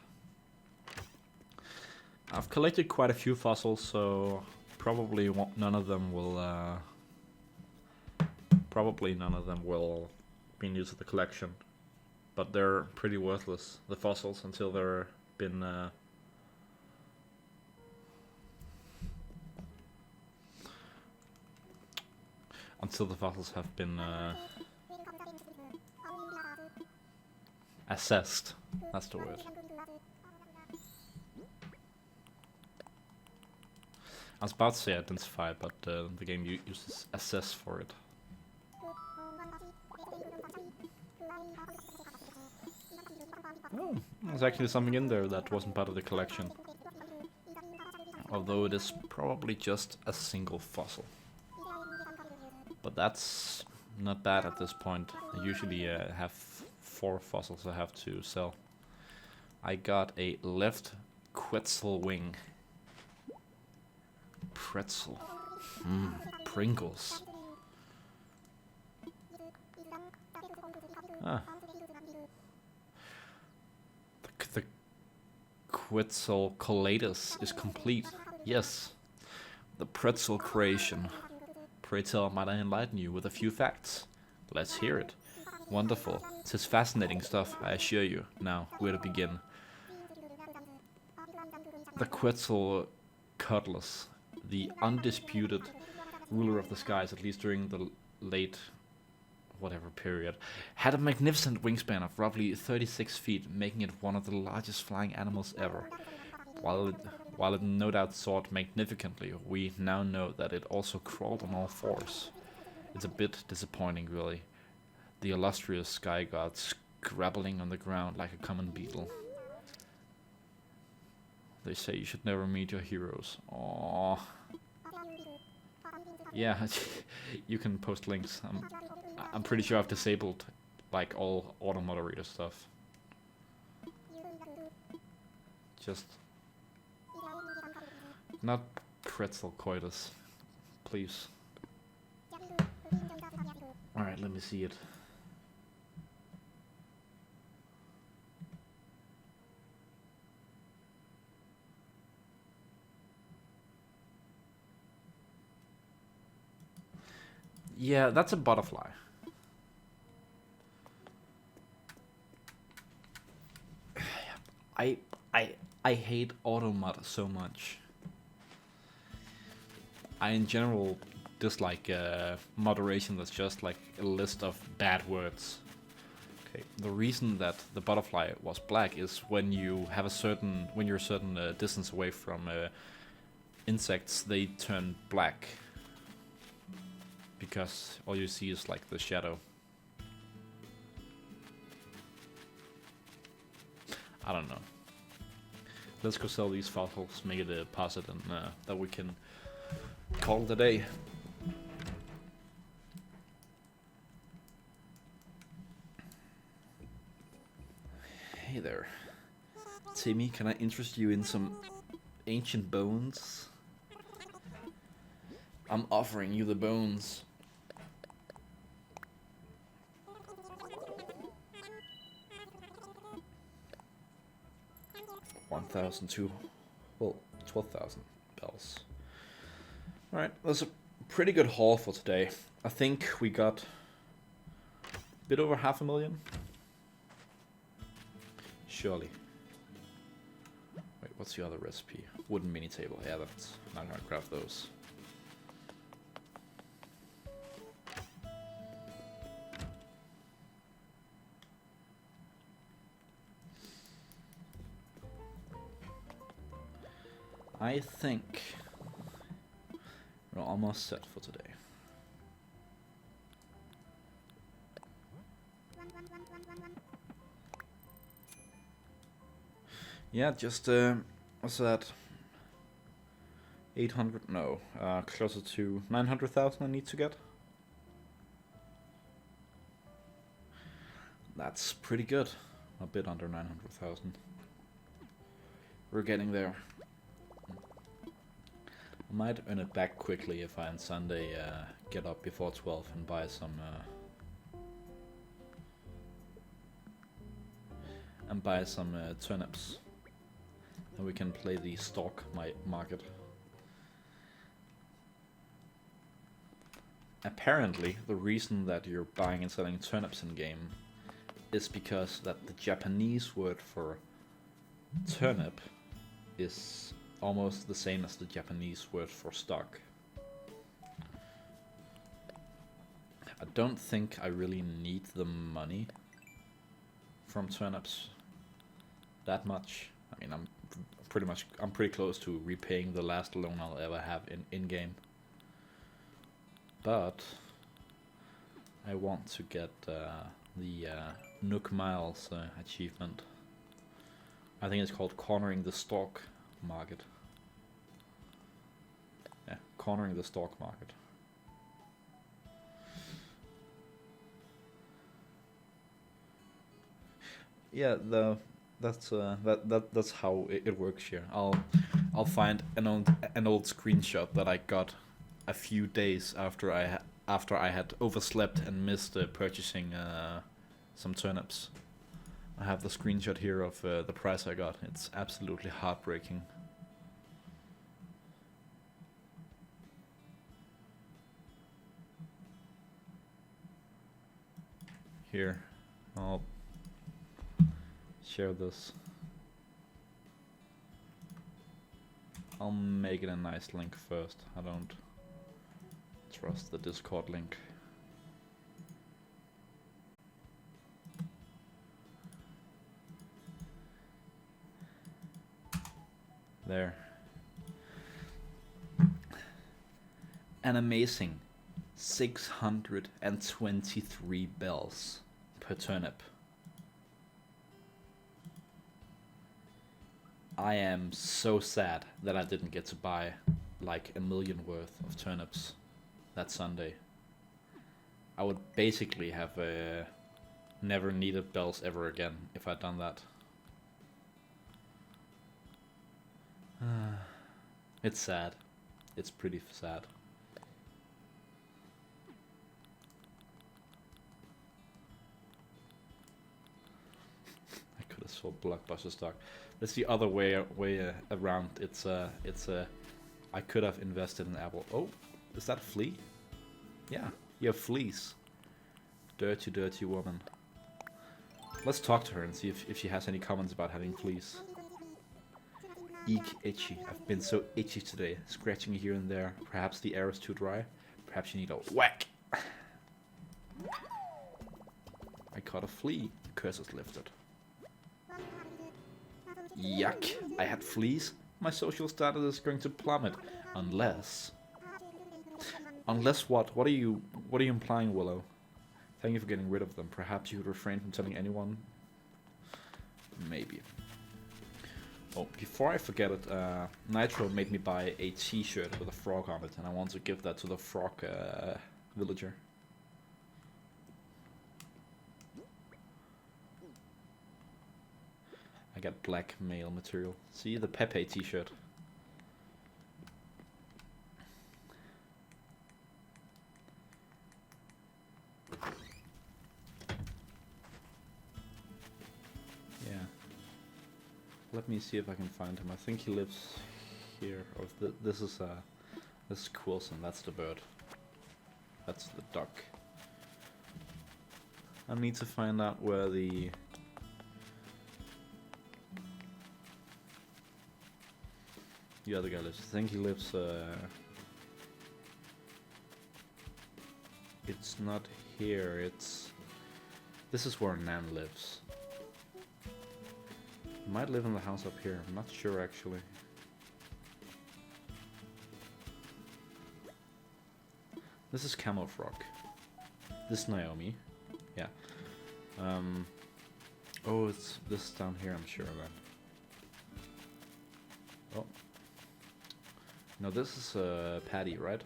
I've collected quite a few fossils, so probably none of them will be new to the collection. But they're pretty worthless, the fossils, until they're been until the fossils have been assessed. That's the word. I was about to say identify, but the game uses assess for it. Oh, there's actually something in there that wasn't part of the collection. Although it is probably just a single fossil. But that's not bad at this point. I usually have 4 fossils I have to sell. I got a left quetzal wing. Pretzel. Pringles. The quetzal collatus is complete. Yes. The pretzel creation. Pray tell, might I enlighten you with a few facts? Let's hear it. Wonderful. 'Tis fascinating stuff, I assure you. Now, where to begin? The Quetzalcoatlus, the undisputed ruler of the skies, at least during the late whatever period, had a magnificent wingspan of roughly 36 feet, making it one of the largest flying animals ever. While it no doubt soared magnificently, we now know that it also crawled on all 4s. It's a bit disappointing, really. The illustrious sky god scrabbling on the ground like a common beetle. They say you should never meet your heroes. Aww. Yeah, you can post links. I'm pretty sure I've disabled like all auto moderator stuff. Just not pretzel coitus, please. Alright, let me see it. Yeah, that's a butterfly. I hate automod so much. I in general dislike moderation that's just like a list of bad words. Okay, the reason that the butterfly was black is when you have you're a certain distance away from insects, they turn black because all you see is like the shadow. I don't know. Let's go sell these fossils, make it a deposit, and that we can call it a day. Hey there. Timmy, can I interest you in some ancient bones? I'm offering you the bones. 1,002, well, 12,000 bells. Alright, that's a pretty good haul for today. I think we got a bit over 500,000. Surely. Wait, what's the other recipe? Wooden mini table. Yeah, that's. I'm gonna grab those. I think we're almost set for today. Yeah, just what's that? 800? No, closer to 900,000. I need to get. That's pretty good. A bit under 900,000. We're getting there. I might earn it back quickly if I on Sunday get up before 12 and buy some turnips. And we can play the stock market. Apparently, the reason that you're buying and selling turnips in game is because that the Japanese word for turnip is almost the same as the Japanese word for stock. I don't think I really need the money from turnips that much. I mean, I'm pretty close to repaying the last loan I'll ever have in game. But I want to get the Nook Miles achievement. I think it's called Cornering the Stock Market. Yeah, Cornering the Stock Market. Yeah, that's how it works here. I'll find an old screenshot that I got a few days after I had overslept and missed purchasing some turnips. I have the screenshot here of the price I got. It's absolutely heartbreaking. Here, I'll share this. I'll make it a nice link first. I don't trust the Discord link. There. An amazing 623 bells per turnip. I am so sad that I didn't get to buy like 1,000,000 worth of turnips that Sunday. I would basically have never needed bells ever again if I'd done that. It's sad. It's pretty sad. I could have sold Blockbuster stock. That's the other way around. It's I could have invested in Apple. Oh, is that a flea? Yeah, you have fleas. Dirty, dirty woman. Let's talk to her and see if she has any comments about having fleas. Eek, itchy. I've been so itchy today. Scratching here and there. Perhaps the air is too dry. Perhaps you need a whack. I caught a flea. The curse is lifted. Yuck. I had fleas. My social status is going to plummet. Unless... Unless what? What are you implying, Willow? Thank you for getting rid of them. Perhaps you could refrain from telling anyone? Maybe. Oh, before I forget it, Nitro made me buy a t-shirt with a frog on it, and I want to give that to the frog villager. I got black mail material. See, the Pepe t-shirt. Yeah. Let me see if I can find him. I think he lives here. Or this is Coulson. That's the bird. That's the duck. I need to find out where the other guy lives. I think he lives. It's not here. This is where Nan lives. He might live in the house up here. I'm not sure actually. This is Camo Frog. This is Naomi. Yeah. Oh, it's this down here. I'm sure of that. Oh. No, this is Patty, right?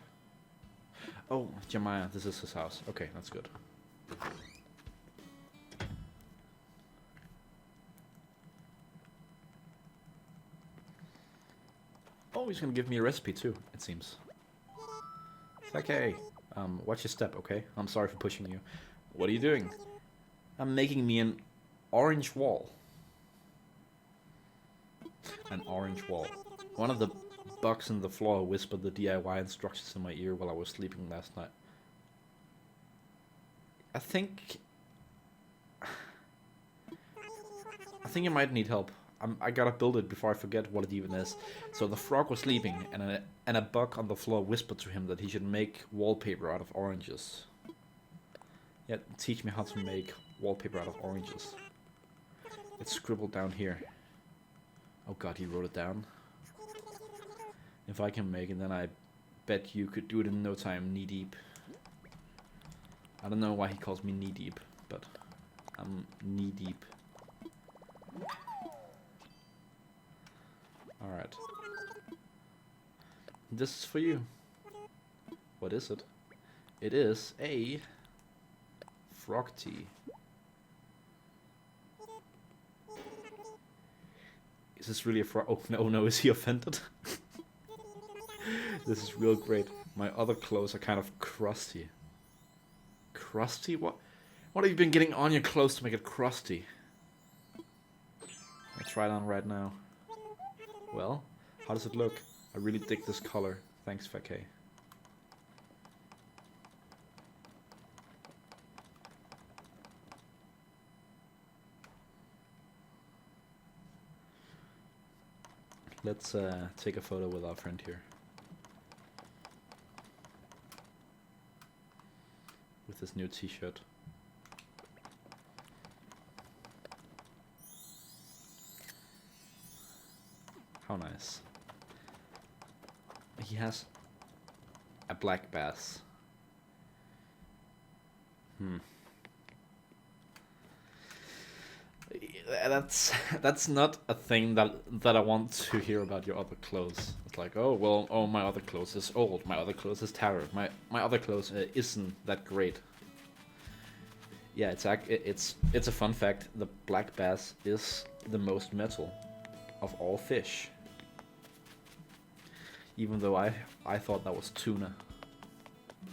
Oh, Jemiah, this is his house. Okay, that's good. Oh, he's gonna give me a recipe too, it seems. Okay, watch your step, okay? I'm sorry for pushing you. What are you doing? I'm making me an orange wall. An orange wall. One of the bugs in the floor whispered the DIY instructions in my ear while I was sleeping last night. I think you might need help. I gotta build it before I forget what it even is. So the frog was sleeping, and a bug on the floor whispered to him that he should make wallpaper out of oranges. Yeah, teach me how to make wallpaper out of oranges. It's scribbled down here. Oh god, he wrote it down. If I can make it, then I bet you could do it in no time, knee deep. I don't know why he calls me knee deep, but I'm knee deep. Alright. This is for you. What is it? It is a frog tea. Is this really a frog? Oh no, is he offended? This is real great. My other clothes are kind of crusty. Crusty? What have you been getting on your clothes to make it crusty? I'll try it on right now. Well, how does it look? I really dig this color. Thanks, Fakay. Let's take a photo with our friend here. With this new t-shirt. How nice. He has a black bass. that's not a thing that I want to hear about your other clothes. It's like, oh well, oh my other clothes is old, my other clothes is terrible, my other clothes isn't that great. Yeah, it's a fun fact. The black bass is the most metal of all fish. Even though I thought that was tuna.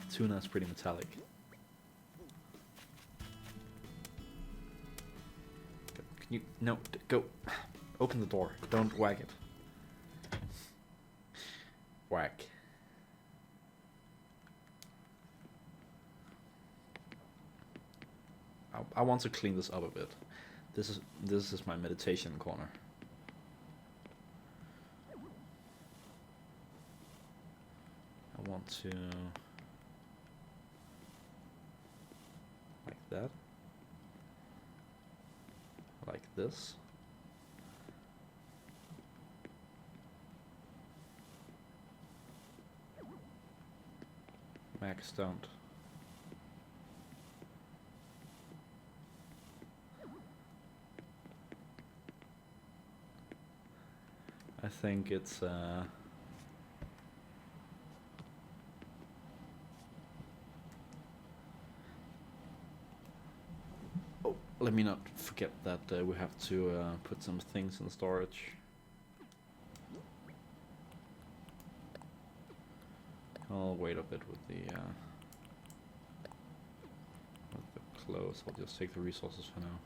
Tuna is pretty metallic. Can you go open the door. Don't whack it. Whack. I want to clean this up a bit. This is my meditation corner. I want to like that. Like this. Max don't. I think it's oh, let me not forget that we have to put some things in storage. I'll wait a bit with the clothes. I'll just take the resources for now.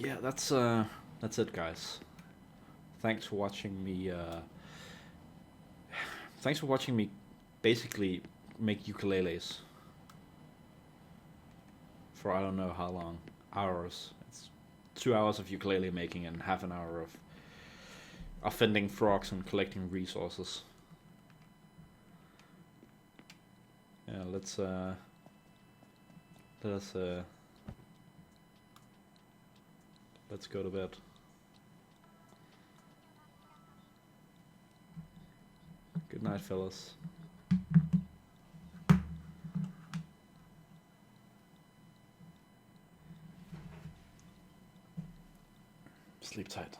Yeah, that's it, guys. Thanks for watching me. Thanks for watching me, basically make ukuleles for I don't know how long, hours. It's 2 hours of ukulele making and half an hour of fending frogs and collecting resources. Yeah, let us let's go to bed. Good night, fellas. Sleep tight.